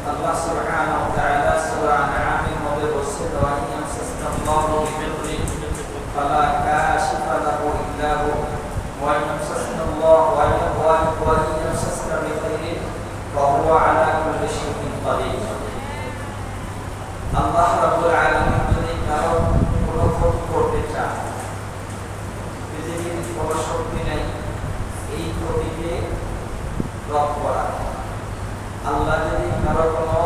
Allah subhanahu wa ta'ala surah An-'Am mode boshe wa in yamsaskallahu bidurrin fala kashifa lahu illa hu wa in yamsaskallahu wa in yamsaska bi khairin fa huwa ala kulli shay'in qadir. Allah Rabbul Alamin যদি কারো কোনো ক্ষতি করতে চান, পৃথিবীর কোনো শক্তি নেই এই ক্ষতিকে রদ করা। আল্লাহ যদি কারো কোনো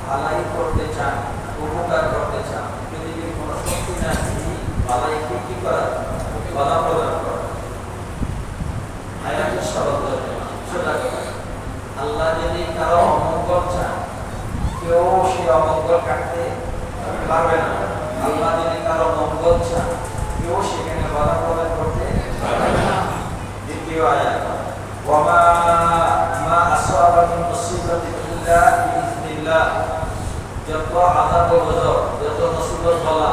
ভালাই করতে চান, উপকার করতে চান, পৃথিবীর কোনো শক্তি নাই ভালাইকে কি করা, বাধা প্রদান করা। আয়াতের শব্দ সোজা কথা, আল্লাহ যদি কারো অমঙ্গল চান কেউ সে অমঙ্গল কাটতে পারবে না। আল্লাহ যদি কারো মঙ্গল চান কেউ সেখানে বাধা প্রদান করতে পারবে না। দ্বিতীয় আয়াত, ওয়ামা মা আসাবা মিন মুসিবাতিন ইল্লা বিইذنিল্লাহ, যত আযাব ও গজব, যত মুসিবত বালা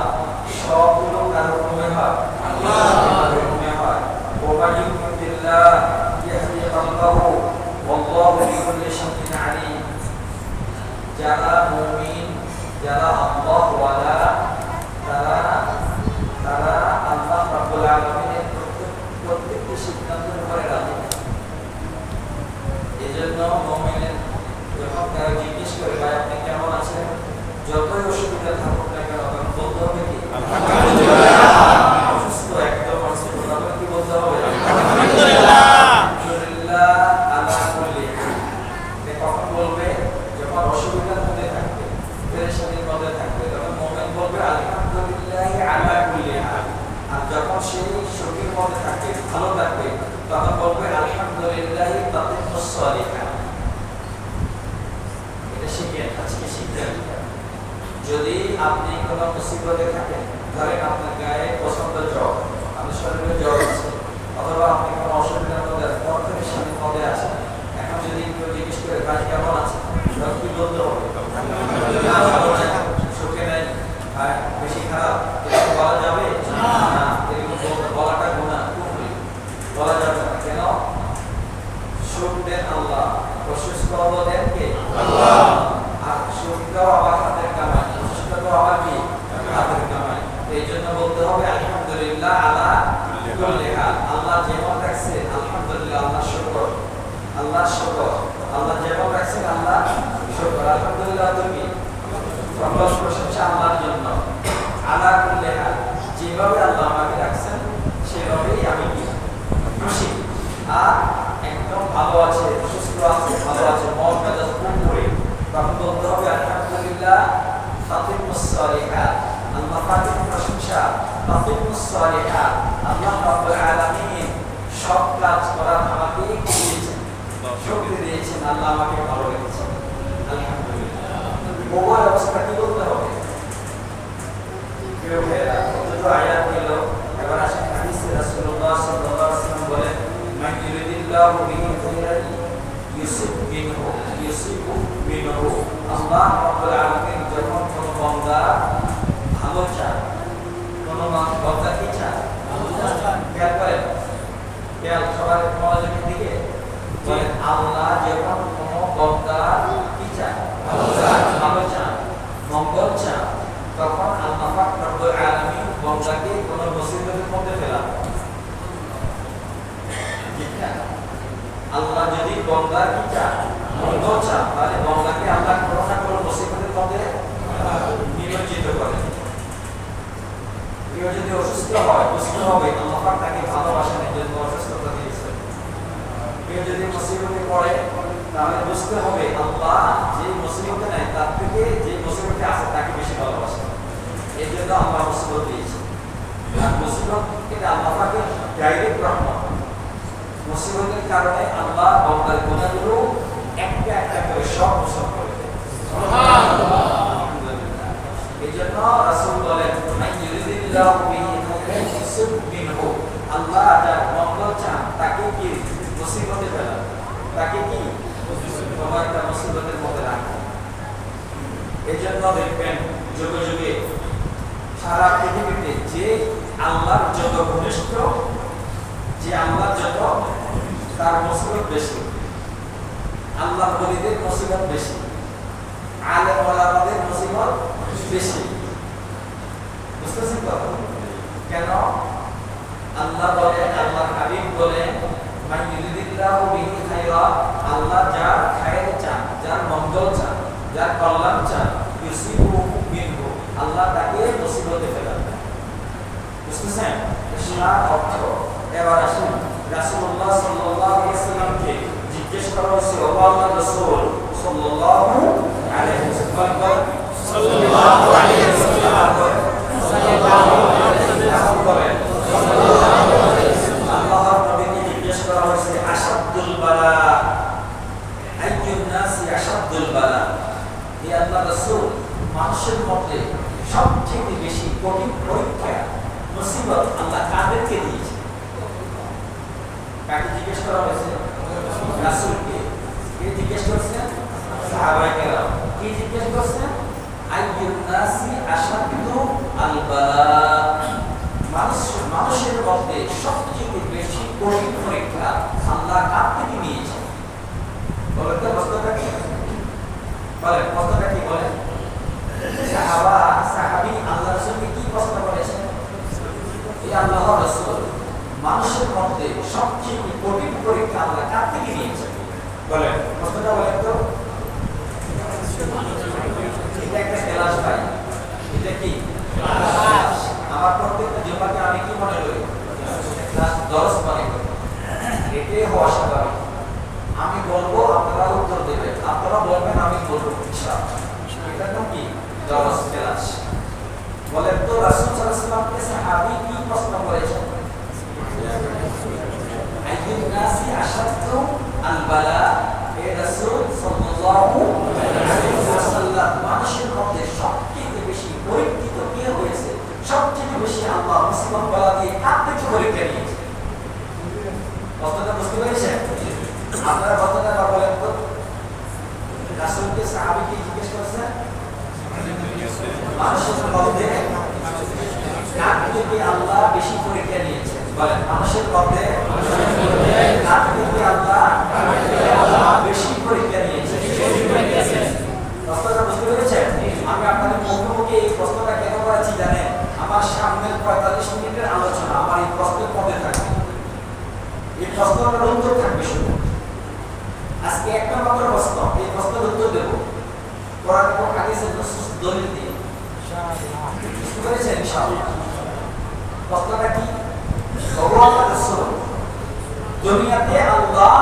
সবগুলো কার হুকুমে হয়, আল্লাহর হুকুমে হয়। ওয়া ইউমিল্লাহ ইয়াহদি কলবাহু ওয়াল্লাহু বিকুল্লি শাইইন আলীম। যারা মুমিন, যারা আল্লাহ ওয়ালা, তারা আল্লাহ রাব্বুল আলামিনের প্রত্যেকটি সিদ্ধান্তের উপরে রাজি। এজন্য মুমিনের যখন কেউ জিজ্ঞেস করে ভাই আপনি কেমন আছেন, যতই অসুবিধা থাকুক না কেন তখন বলতে হবে কি আলহামদুলিল্লাহ। অসুস্থ একদম অসুস্থ তখন কি বলতে হবে আলহামদুলিল্লাহ। আলহামদুলিল্লাহ আলা কুল্লি হাল। কখন বলবে? যখন অসুবিধার মধ্যে থাকবে, পেরেশানির মধ্যে থাকবে, তখন মুমিন বলবে আলহামদুলিল্লাহ আলা কুল্লি হাল। আর যখন সেই সুখের মধ্যে থাকবে, ভালো থাকবে, তখন বলবে আলহামদুলিল্লাহ তাতিম্মুস সালিহাত। এটা শিখে আজকে শিখতে হবে। যদি আপনি কোনো মুসিবতে থাকেন, ধরেন আপনার গায়ে প্রচন্ড জ্বর, আপনার শরীরে জ্বর আছে, অথবা আপনি কোনো অসুবিধার মধ্যে পেরেশানির মধ্যে আছেন, এখন যদি কেউ জিজ্ঞেস করে ভাই কেমন আছে, তখন কি বলতে হবে? সুখে নেই, বেশি খারাপ, এরকম বলা যাবে না। এরকম বলাটা গুনাহ, কুফরি, বলা যাবে না। কেন? সুখ দেন আল্লাহ, অসুস্থ দেন কে? আল্লাহ। আর সুখটাও আবার হাতের কামাই, অসুস্থটাও আবার কি হাতের কামাই। এই জন্য বলতে হবে আলহামদুলিল্লাহ আলা কুল্লি হাল। আল্লাহ যেমন রাখছে আলহামদুলিল্লাহ, আল্লাহ শুকর, আল্লাহ শুকর। আল্লাহ যেমন রাখছেন আল্লাহ শুকর। আলহামদুলিল্লাহ তুমি সকল প্রশংসা আল্লাহর জন্য। আলা কুল্লি হাল, যেভাবে আল্লাহ আমাকে রাখছেন সেভাবেই আমি খুশি। আর একদম ভালো আছে, সুস্থ আছে, ভালো আছে, মন মেজাজ পুরোপুরি, তখন বলতে হবে আলহামদুলিল্লাহ তাতিম্মুস সালিহাত। আল্লাহ পাকের প্রশংসা, তাতিম্মুস সালিহাত। আল্লাহ রাব্বুল আলামিন সব কাজ করার আমাকে দিয়েছেন, শক্তি দিয়েছেন, আল্লাহ আমাকে ভালো রেখেছেন। আলহামদুলিল্লাহ। ওই অবস্থা কি বলতে হবে? কেউ ভেরা দুটো আয়াত দিল। এবার আসেন হাদিসে রাসূলুল্লাহ সাল্লাল্লাহু আলাইহি ওয়াসাল্লাম বলেন মান ইউরিদিল্লাহু বিহি খাইরান ইউসিব মিনহু। আল্লাহ রাব্বুল আলামিন যখন কোনো বান্দা ভালো চায়, কোনো বান্দা কি চায়, খেয়াল করেন, খেয়াল সবার মনোযোগের দিকে বলেন, আল্লাহ যখন কোনো বান্দা কি চায়, ভালো চায়, মঙ্গল চায়, তখন আল্লাহ পাক রব্বুল আলামিন বান্দাকে কোনো মুসিবতের মধ্যে ফেলান। আল্লাহ যদি বান্দার কি চায়, মঙ্গল চায়, তাহলে বান্দাকে আল্লাহ কোনো না কোনো মুসিবতের মধ্যে নিমজ্জিত করে। কেউ যদি অসুস্থ হয়, বুঝতে হবে আল্লাহ পাক তাকে ভালোবাসেন, এই জন্য অসুস্থতা দিয়েছেন। কেউ যদি মুসিবতে পড়ে, তাহলে বুঝতে হবে আল্লাহ যে মুসিবতে নাই তার থেকে যে মুসিবতে আছে তাকে বেশি ভালোবাসেন, এই জন্য আল্লাহ মুসিবত দিয়েছেন। আর মুসিবত এটা আল্লাহ পাকের ডাইরেক্ট রহমত। মুসিবতের কারণে আল্লাহ বান্দার গুনাহগুলো একটা একটা করে সব মোচন করে দেন। সুবহানাল্লাহ। আলহামদুলিল্লাহ। এই জন্য রাসূল বলেন মান ইউরিদিল্লাহু বিহি খাইরান ইউসিব মিনহু। আল্লাহ যার মঙ্গল চান তাকে কি মুসিবতে ফেলান, তাকে কি একটা মুসিবতের মধ্যে রাখেন। এই জন্য দেখবেন যুগে যুগে সারা পৃথিবীতে যে আল্লাহর যত ঘনিষ্ঠ, যে আল্লাহর যত তার মুসিবত বেশি, আল্লাহর ওলিদের মুসিবত বেশি। আলেম ওলামাদের মুসিবত বেশি। বুঝতেছেন তো কেন? আল্লাহ বলেন, আল্লাহর হাবিব বলেন, মান ইউরিদিল্লাহু বিহি খায়রা, আল্লাহ যার খায়ের চান, যার মঙ্গল চান, যার কল্যাণ চান, ইউসিবহু মিনহু, আল্লাহ তাকে মুসিবতে ফেলান। বুঝতেছেন ইসলাম অর্থ? এবার আসুন, রাসূলুল্লাহ সাল্লাল্লাহু আলাইহি ওয়াসাল্লামকে জিজ্ঞেস করা হয়েছে, ও আল্লাহর রাসূল সাল্লাল্লাহু আলাইহি ওয়াসাল্লাম, সাল্লাল্লাহু আলাইহি ওয়াসাল্লাম, সাল্লাল্লাহু আলাইহি ওয়াসাল্লাম, আল্লাহর নবীকে জিজ্ঞেস করা হয়েছে, আশাদুল বালা আইয়ুন নাসি আশাদুল বালা, হে আল্লাহর রাসূল, মানুষের মধ্যে সবচেয়ে বেশি কঠিন পরীক্ষা মুসিবত আল্লাহ কাদেরকে দিয়েছে? কাকে জিজ্ঞেস করা হয়েছে? রাসূলকে। কে জিজ্ঞেস করছেন? সাহাবায়ে কেরাম। কি জিজ্ঞেস করছেন? আইয়ুন নাসি আশাদু আল বালা, মানুষের মধ্যে সবচেয়ে বেশি কঠিন পরীক্ষা আল্লাহ কার থেকে নিয়েছে? বলেন তো প্রশ্নটা কি? বলেন প্রশ্নটা কি? বলেন। সাহাবী আল্লাহ রাসূলকে কি প্রশ্ন করেছেন? এই আল্লাহর রাসূল, মানুষের মধ্যে সবচেয়ে কঠিন পরীক্ষা আল্লাহ কার থেকে নিয়েছে? বলেন প্রশ্নটা বলেন তো। এটা একটা ক্লাস ভাই, এটা কি ক্লাস? আমার প্রত্যেকটা জুমাকে আমি কি মনে করি? ক্লাস 10 মনে করি। এটাই হওয়া স্বাভাবিক। আমি বলবো, আপনারা উত্তর দেবেন, আপনারা বলবেন, আমি বলবো, ইনশাআল্লাহ। এটা তো কি 10 ক্লাস। বলেন তো রাসূল সাল্লাল্লাহু আলাইহি ওয়াসাল্লামকে সাহাবী কি প্রশ্ন করেছেন? আইয়ুন নাসি আশাদু আল বালা, হে রাসূল সাল্লাল্লাহু আলাইহি ওয়াসাল্লাম, মানুষের মধ্যে সবচেয়ে বেশি পরীক্ষিত কে হয়েছে? সবচেয়ে বেশি আল্লাহ মুসিবত বালা দিয়ে কার থেকে পরীক্ষা নিয়েছে? কথাটা বুঝতে পেরেছেন? আপনারা কথাটা বলেন তো। রাসূলকে সাহাবীকে জিজ্ঞেস করেছেন, মানুষের মধ্যে কার থেকে আল্লাহ বেশি পরীক্ষা নিয়েছে? বলেন মানুষের মধ্যে কার থেকে আল্লাহ বেশি পরীক্ষা নিয়েছে? প্রশ্নটা বুঝতে পেরেছেন? আমি আপনাদের মুখোমুখি এই প্রশ্নটা কেন করেছি জানেন? আমার সামনের 45 মিনিটের আলোচনা আমার এই প্রশ্নের মধ্যে থাকবে। এই প্রশ্নটার উত্তর থাকবে শুধু। আজকে একটা মাত্র প্রশ্ন, এই প্রশ্নের উত্তর দেব কোরআন এবং হাদিসের দলিল দিয়ে। বুঝতে পেরেছেন? ইনশাআল্লাহ। প্রশ্নটা কি? আল্লাহর রাসূল, দুনিয়াতে আল্লাহ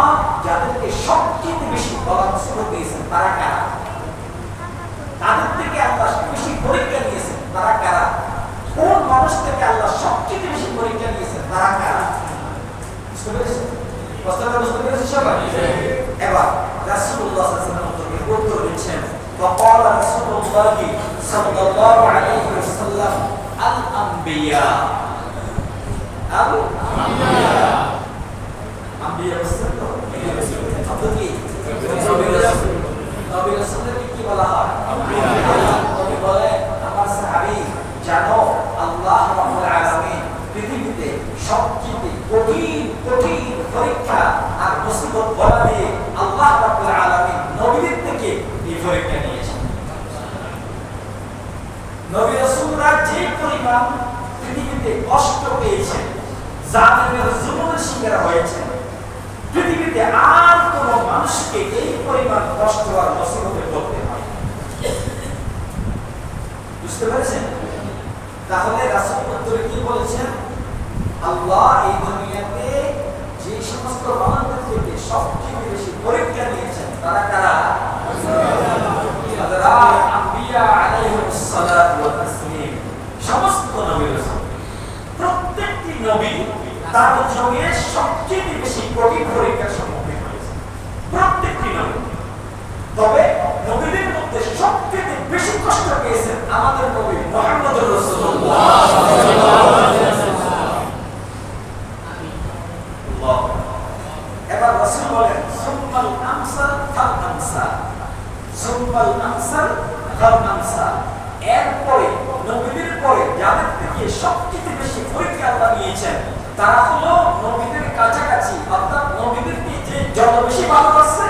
যাদেরকে সবচেয়ে বেশি বলা মুসিবত দিয়েছেন তারা কারা? তাদের থেকে আল্লাহ বেশি পরীক্ষা নিয়েছেন তারা কারা? কোন মানুষ থেকে আল্লাহ সবচেয়ে বেশি পরীক্ষা নিয়েছেন তারা কারা? বুঝতে পেরেছেন? প্রশ্নটা বুঝতে পেরেছেন সবাই? এবার রাসূলুল্লাহ সাল্লাল্লাহু আলাইহি ওয়াসাল্লাম উত্তর দিচ্ছেন, فقال رسول الله صلى الله عليه وسلم الأنبياء আম্বিয়া বুঝছেন তো? আপনি কি নবী রাসূলকে কি বলা হয়? আম্বিয়া। নবী বলে, আমার সাহাবী জানো, আল্লাহ রাব্বুল আলামিন পৃথিবীতে সবচেয়ে কঠিন পরীক্ষা আর মুসিবত বলা দিয়ে আল্লাহ রাব্বুল আলামিন নবীদের থেকে এই পরীক্ষা নিয়েছেন। নবী রাসূলরা যে পরিমাণ পৃথিবীতে কষ্ট পেয়েছেন, জালিমের জুলুমের শিকার হয়েছেন, পৃথিবীতে আর কোন মানুষকে এই পরিমাণ কষ্ট আর মুসিবতে পড়তে হয়। বুঝতে পেরেছেন? তাহলে রাসূল উত্তরে কি বলেছেন? আল্লাহ এই দুনিয়াতে যে সমস্ত মানুষদের থেকে সবচেয়ে বেশি পরীক্ষা নিয়েছেন তারা কারা? তারা আম্বিয়া আলাইহিস সালাতু ওয়াস তাসলিম। সমস্ত নবী রাসূল, প্রত্যেকটি নবী তার জীবনে সবচেয়ে বেশি কঠিন পরীক্ষার সম্মুখীন হয়েছেন। প্রত্যেকটি নবী। তবে নবীদের মধ্যে সবচেয়ে বেশি কষ্ট পেয়েছেন আমাদের নবী মুহাম্মদুর রাসূলুল্লাহ সাল্লাল্লাহু আলাইহি ওয়াসাল্লাম। আল্লাহ। এবার রাসূল বলেন, সুম্মাল আমসাল ফাল আমসাল, সুম্মাল আমসাল ফাল আমসাল। এরপরে নবীদের পরে যাদের থেকে সবচেয়ে বেশি পরীক্ষা আল্লাহ নিয়েছেন তারা হলো নবীদের কাছাকাছি, অর্থাৎ নবীদেরকে যে যত বেশি ভালোবাসে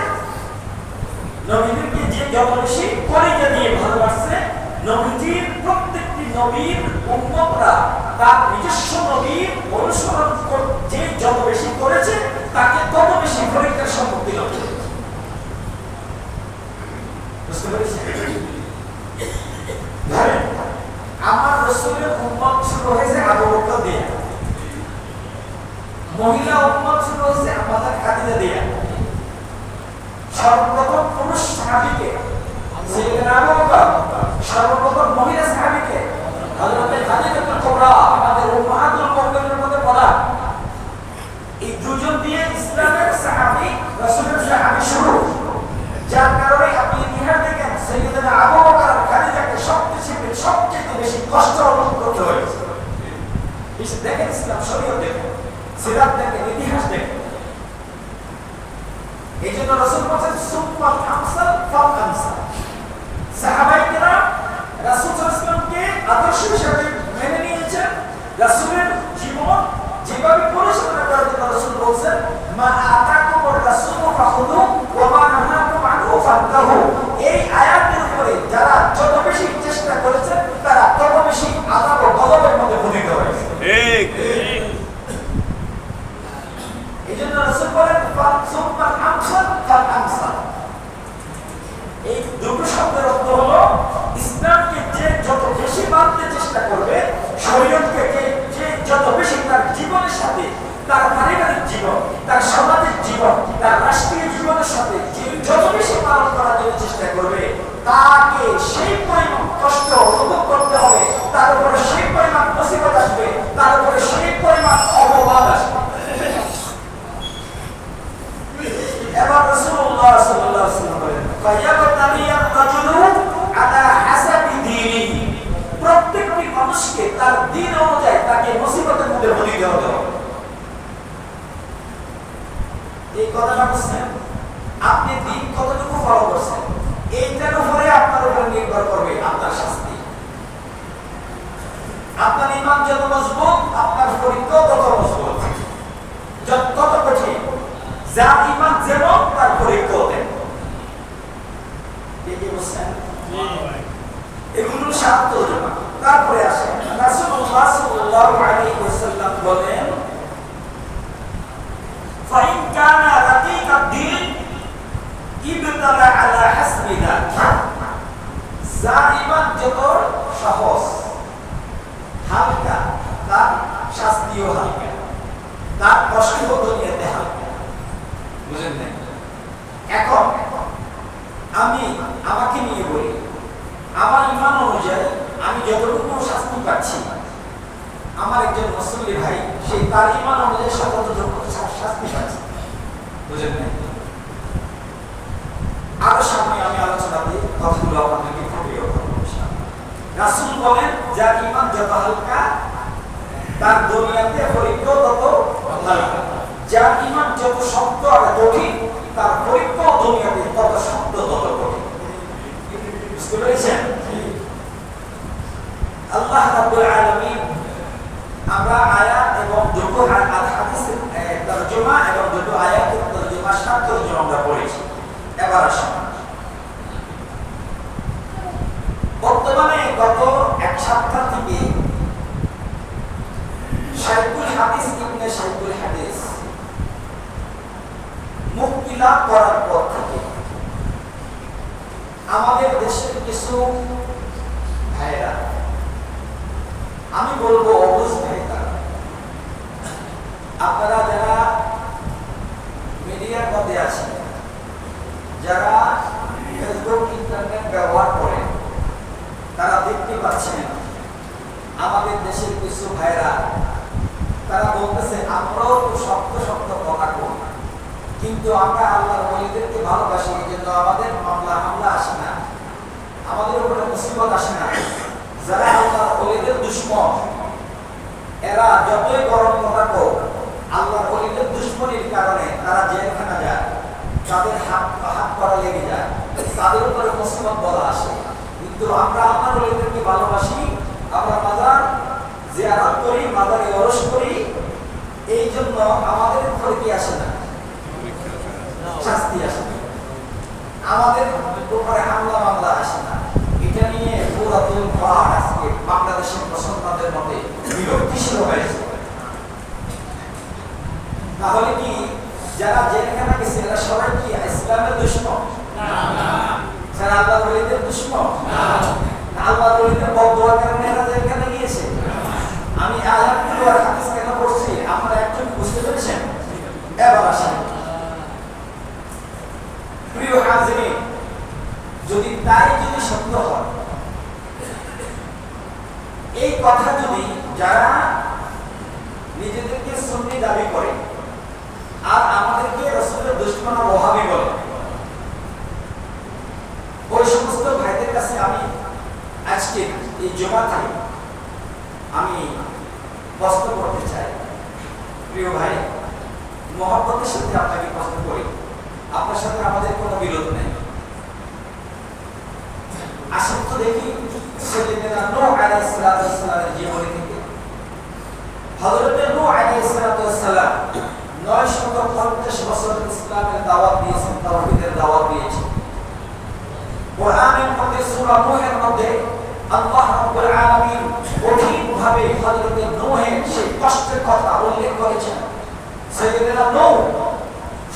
নবীদেরকে যে যত বেশি কলিজা দিয়ে ভালোবাসছে, নবীজির প্রত্যেকটি নবীর উম্মতরা তার নিজস্ব নবীর অনুসরণ যে যত বেশি করেছে তাকে তত বেশি পরীক্ষার সম্মুখীন হতে হয়েছে। বুঝতে পেরেছেন? ধরেন আমার রাসূলের উম্মত শুরু হয়েছে আবু বকর দিয়ে, মহিলা উম্মত শুরু হয়েছে আমাদের খাদিজা দিয়ে। সর্বপ্রথম পুরুষ সাহাবীকে সাইয়েদনা আবু বকর, সর্বপ্রথম মহিলা সাহাবীকে হযরত খাদিজাতুল কুবরা, আমাদের উম্মাহাতুল মুমিনিনের মধ্যে পড়া। এই দুজন দিয়ে ইসলামের সাহাবী, রাসূলের সাহাবী শুরু। যার কারণে আপনি ইতিহাস দেখেন সাইয়েদনা আবু বকর আর খাদিজাকে সবচেয়ে বেশি কষ্ট অনুভব করতে হয়েছে। দেখেন ইসলাম শরীয়ত দেখেন, সিরাত দেখেন, ইতিহাস দেখেন। এই জন্য রাসূল বলেছেন সুম্মাল আমসাল ফাল আমসাল। সাহাবায়ে কেরাম রাসূল সাল্লাল্লাহু আলাইহি ওয়াসাল্লামকে আদর্শ হিসেবে মেনে নিয়েছেন। রাসূলের জীবন যেভাবে পরিচালনা করার জন্য রাসূল বলেছেন মা আতাকুমুর রাসূলু ফাখুযু ওয়া মা নাহাকুম আনহু ফান্তাহু। এই আয়াতের উপরে যারা যত বেশি চেষ্টা করেছেন তারা তত বেশি আযাব ও গজবের মধ্যে পতিত হয়েছে। ঠিক। এইজন্য রাসূল বলেন সুম্মাল আমসাল ফাল আমসাল। এই দুটো শব্দের অর্থ হলো ইসলামকে যে যত বেশি মানতে চেষ্টা করবে, শরীয়তকে যে যত বেশি তার জীবনের সাথে, তার পারিবারিক জীবন, তার সামাজিক জীবন, তার রাষ্ট্রীয় জীবনের সাথে যে যত বেশি পালন করার জন্য চেষ্টা করবে, তাকে সেই পরিমাণ কষ্ট অনুভব করতে হবে, তার উপরে সেই পরিমাণ মুসিবত আসবে, তার উপরে সেই পরিমাণ অপবাদ আসবে। এবার রাসূলুল্লাহ সাল্লাল্লাহু আলাইহি ওয়াসাল্লাম বলেন ফায়াবতালিয়ার রাজুলু আলা হাসাবি দীনিহি। প্রত্যেকটি মানুষকে তার দ্বীন অনুযায়ী তাকে মুসিবতের মধ্যে পতিত হতে হবে। এই কথাটা বুঝছেন? আপনি দ্বীন কতটুকু ফলো করছেন এইটার উপরে আপনার উপর নির্ভর করবে আপনার শাস্তি। আপনার ঈমান যত মজবুত আপনার পরীক্ষা তত মজবুত, যত কঠিন। যার ঈমান যেমন তার পরীক্ষা তেমন। কি বুঝছেন? এগুলো শান্ত জমা। তারপরে আসে রাসূলুল্লাহ সাল্লাল্লাহু আলাইহি ওয়াসাল্লাম বলেন ফাইন কানা রাকিকাদ দ্বীন ইবতালা আলা হাসবি যালিক। যার ঈমান যত সহজ হালকা তার শাস্তিও হালকা, তার কষ্টও দুনিয়াতে হালকা। বুঝেন না? এখন আমি আমাকে নিয়ে বলি, আমার ঈমান অনুযায়ী আমি যতটুকু শাস্তি পাচ্ছি, আমার একজন মুসলিম ভাই সেই তার ঈমান অনুযায়ী যতটুকু শাস্তি পাচ্ছি। বুঝেন না? আরো সামনে আমি আলোচনা দিই, কথাগুলো আপনাদেরকে ফুটিয়ে বলবো। রাসূল বলেন যার ঈমান যত হালকা তার দুনিয়াতে পরীক্ষা তত হালকা, যার ঈমান যত শক্ত আর কঠিন তার পরীক্ষা দুনিয়াতে তত শক্ত তত কঠিন। বুঝতে পেরেছেন? আল্লাহ রাব্বুল আলামিন, আমরা আয়াত এবং দুটো হাদিসের তরজমা এবং দুটো আয়াতের তরজমা সাত তরজমা আমরা পড়েছি। এবার আসুন, বর্তমানে গত এক সপ্তাহ থেকে শাইখুল হাদিস ইবনে শাইখুল হাদিস মুক্তি লাভ করার পর থেকে আমাদের দেশের কিছু ভাইরা, আমি বলবো অবুঝ ভাইরা, আপনারা যারা মিডিয়ার মধ্যে আছেন, যারা ফেসবুক ইন্টারনেট ব্যবহার করেন, তারা দেখতে পাচ্ছেন আমাদের দেশের কিছু ভাইরা তারা বলতেছে আমরাও তো শক্ত শক্ত কথা করি, কিন্তু আমরা আল্লাহর ওলিদেরকে ভালোবাসি, এই জন্য আমাদের মামলা হামলা আসে না, আমাদের উপরে মুসিবত আসে না। যারা আল্লাহর ওলিদের দুশমন, এরা যতই গরম কথা হোক, আল্লাহর ওলিদের দুশমনির কারণে তারা জেলখানা যায়, তাদের হাত করা লেগে যায়, তাদের উপরে মুসিবত বলা আসে। কিন্তু আমরা আল্লাহর ওলিদেরকে ভালোবাসি, আমরা মাজার জিয়ারত করি, মাজারে ওরস করি, এই জন্য আমাদের উপরে কি আসে না? শাস্তি আসে না। আমাদের উপরে হামলা মামলা আসে না। এটা নিয়ে পুরাতন পাহাড় আজকে বাংলাদেশের মুসলমানদের মধ্যে বিরক্তিশীল হয়েছে। তাহলে কি যারা জেলখানা গেছে এরা সবাই কি ইসলামের দুশমন? যারা আল্লাহর ওলিদের দুশমন? আল্লাহর ওলিদের বদদোয়ার কারণে এরা জেলখানা গিয়েছে। আমি আয়াতগুলো আর হাদিস কেন পড়ছি আপনারা একটু বুঝতে পেরেছেন? এবার আসেন প্রিয় হাজিরিন, যদি তাই যদি সত্য হয়, এই কথা যদি যারা নিজেদেরকে সুন্নি দাবি করে আর আমাদেরকে রাসূলের দুশমন আর ওহাবি বলে, ওই সমস্ত ভাইদের কাছে আমি আজকে এই জুমাতে আমি প্রশ্ন করতে চাই। প্রিয় ভাই, মহব্বতের সাথে আপনাকে প্রশ্ন করি, আপনার সাথে আমাদের কোনো বিরোধ নেই। আসুন তো দেখি সাইয়েদনা নূহ আলাইহিস সালামের জীবনী থেকে। হযরত নূহ আলাইহিস সালাম 950 বছর ইসলামের দাওয়াত দিয়েছেন, তাওহীদের দাওয়াত দিয়েছেন। কোরআনের মধ্যে সূরা নূহের মধ্যে আল্লাহ রাব্বুল আলামিন কঠিনভাবে হযরত নূহের সেই কষ্টের কথা উল্লেখ করেছেন। সাইয়েদনা নূহ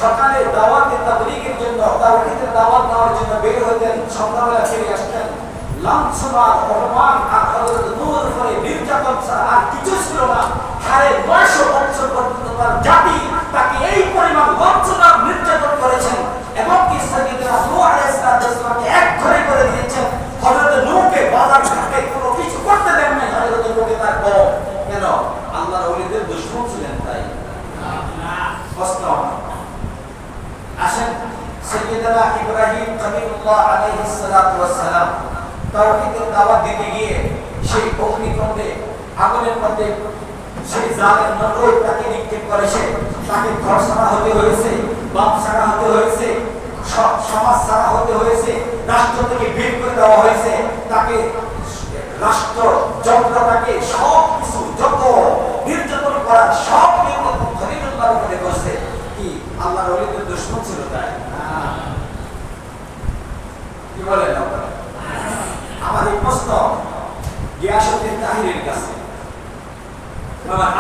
সকালে দাওয়াতে তাবলীগের জন্য, তাওহীদের দাওয়াত দেওয়ার জন্য বের হতেন, সন্ধ্যাবেলা ফিরে আসতেন। লাঞ্ছনা, অপমান আর হযরত নূহের উপরে নির্যাতন ছাড়া আর কিছু ছিল না। 950 বছর পর্যন্ত তার জাতি তাকে এই পরিমাণ লাঞ্ছনা নির্যাতন করেছেন এবং কি সাইয়েদনা নূহ আলাইহিস সালামকে এক ঘরে করে দিয়েছেন। হযরত নূহকে বাজার ঘাটে কোনো কিছু করতে দেন নাই। হযরত নূহকে তার কওম কেন? আল্লাহর ওলিদের দুশমন ছিলেন তাই না? প্রশ্ন আসেন সাইয়েদনা ইব্রাহিম খলিলুল্লাহ আলাইহিস সালাতু ওয়াস সালাম তাওহীদের দাওয়াত দিতে গিয়ে সেই অগ্নিকুণ্ডে আগুনের মধ্যে সেই জালেম নমরুদ তাকে নিক্ষেপ করেছে। তাকে ঘর ছাড়া হতে হয়েছে, বাপ ছাড়া হতে হয়েছে, সমাজ ছাড়া হতে হয়েছে, রাষ্ট্র থেকে বের করে দেওয়া হয়েছে। তাকে রাষ্ট্র যন্ত্রটাকে সব কিছু যত নির্যাতন করা সব নির্যাতন খলিলুল্লাহর উপরে করছে। কি আল্লাহর ওলিদের দুশমন ছিল তাই? কি বলেন আপনারা? আমাদের প্রশ্ন গিয়াসউদ্দিন তাহিরের কাছে।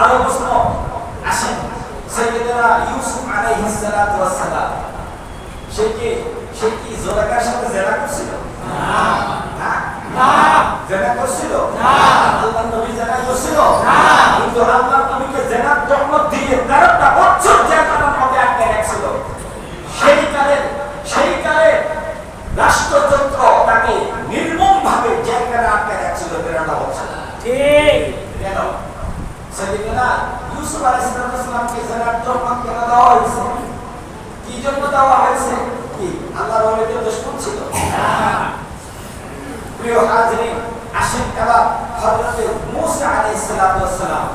আরো প্রশ্ন আসেন সাইয়েদনা ইউসুফ আলাইহিস সালাতু ওয়াস সালাম, সে কি জোলাইখার সাথে জেনা করছিল? না। জেনা করছিল? না। আল্লাহর নবী জেনা করছিল? না। কিন্তু আল্লাহর নবীকে জেনার তহমত দিয়ে 13টা বছর জেলখানার মধ্যে আটকে রাখছিল। সেই কালে রাষ্ট্রযন্ত্র তাকে নির্মমভাবে জেলখানায় আটকে রাখছিল 13টা বছর। ঠিক কেন? সাইয়েদনা ইউসুফ আলাইহিস সালামকে জেনার তহমত কেন দেওয়া হয়েছে? কি জন্য দেওয়া হয়েছে? কি আল্লাহর ওলিদের দুশমন ছিল? প্রিয় হাজিরিন, আসেন এবার হযরত মূসা আলাইহিস সালাম,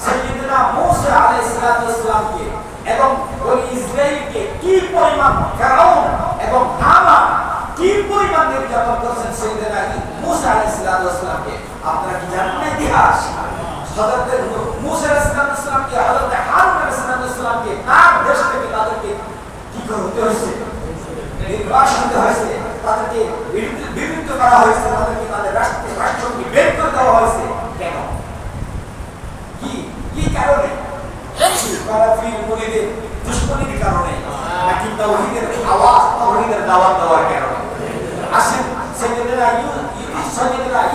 সাইয়েদনা মূসা আলাইহিস সালামকে এবং বনি ইসরাঈলকে কি পরিমাণ ফিরআউন এবং হামান কি পরিমাণ নির্যাতন করেছেন সাইয়েদনা মূসা আলাইহিস সালামকে আপনারা কি জানেন না ইতিহাস? হযরত মূসা আলাইহিস সালামকে হযরত হারুন আলাইহিস সালামকে তার দেশ থেকে তাদেরকে কি করতে হয়েছে? নির্বাসন দিতে হয়েছে, তাদেরকে বিরুদ্ধ করা হয়েছে, তাদেরকে তাদের রাষ্ট্র থেকে বের করে দেওয়া হয়েছে। কেন? কি কারণে? কাফির মুরিদের দুশমনির কারণে নাকি তাওহীদের আওয়াজ, তাওহীদের দাওয়াত দেওয়ার কারণে? আসেন সাইয়েদনা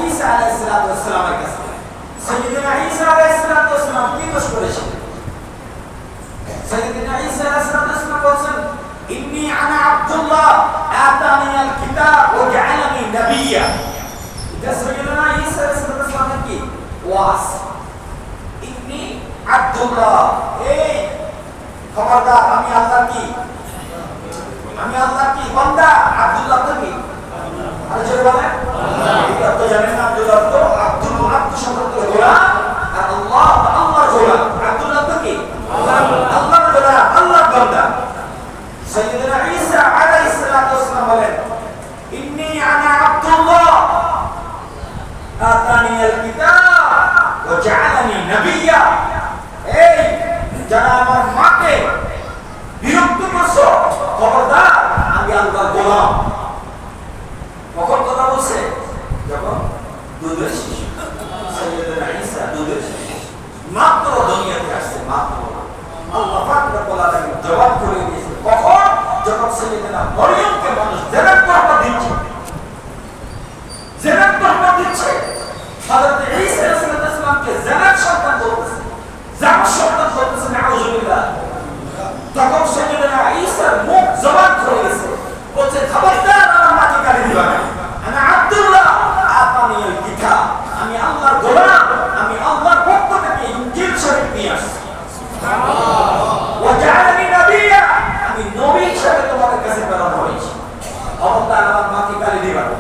ঈসা আলাইহিস সালামের কাছে। সাইয়েদনা ঈসা আলাইহিস সালাম কি দোষ করেছিলেন? সাইয়েদনা ঈসা আলাইহিস সালাম বলেন, ইন্নী আনা আব্দুল্লাহ আতানিয়াল কিতাব ওয়া জাআলানি নাবিয়্যা। এটা সাইয়েদনা ঈসা আলাইহিস সালামের কি ওয়াজ? ইন্নী আব্দুল্লাহ, এই খবরদার, আমি আল্লাহর কি বান্দা। আব্দুল্লাহ তো কি? আর জোরে বলেন এটা তো জানেন না। আব্দুল্লাহ তো আব্দুল শব্দ গোলাম, আর আল্লাহর গোলাম। আব্দুল্লাহ তো কি? আল্লাহর গোলাম, আল্লাহর বান্দা। সাইয়েদনা ঈসা আলাইহিস সালাম বলেন, ইন্নী আনা আব্দুল্লাহ আতানিয়াল কিতাব ওয়া জাআলানি নাবিয়্যা। এই যারা আমার মাকে বিরক্ত করছো, খবরদার, গোলাম। কখন কথা বলছে? যখন দুধের শিশু, সাইয়েদনা ঈসা দুধের শিশু মাত্র দুনিয়াতে আসছে, মাত্র। আল্লাহ পাক রব্বুল আলামিন জবাব করে দিয়েছে কখন? যখন সাইয়েদনা মরিয়মকে মানুষ জেনার তহমত দিচ্ছে, জেনার তহমত দিচ্ছে। হযরত ঈসা আলাইহিস সালামকে জেনার সন্তান বলতেছে, জামার সন্তান বলতেছে, নাউযুবিল্লাহ। তখন সাইয়েদনা ঈসার মুখ জবান খুলে গেছে, বলছে খবরদার আমার মাকে গালি দিবা না। আমি আব্দুল্লাহ আতানিয়াল কিতাব, আমি আল্লাহর গোলাম, আমি আল্লাহর পক্ষ থেকে ইনজিল শরীফ নিয়ে আসছি। সুবহানাল্লাহ। ওয়া জাআলানি নবিয়্যা, আমি নবী হিসেবে তোমাদের কাছে প্রেরণ হয়েছি। খবরদার আমার মাকে গালি দিবা না।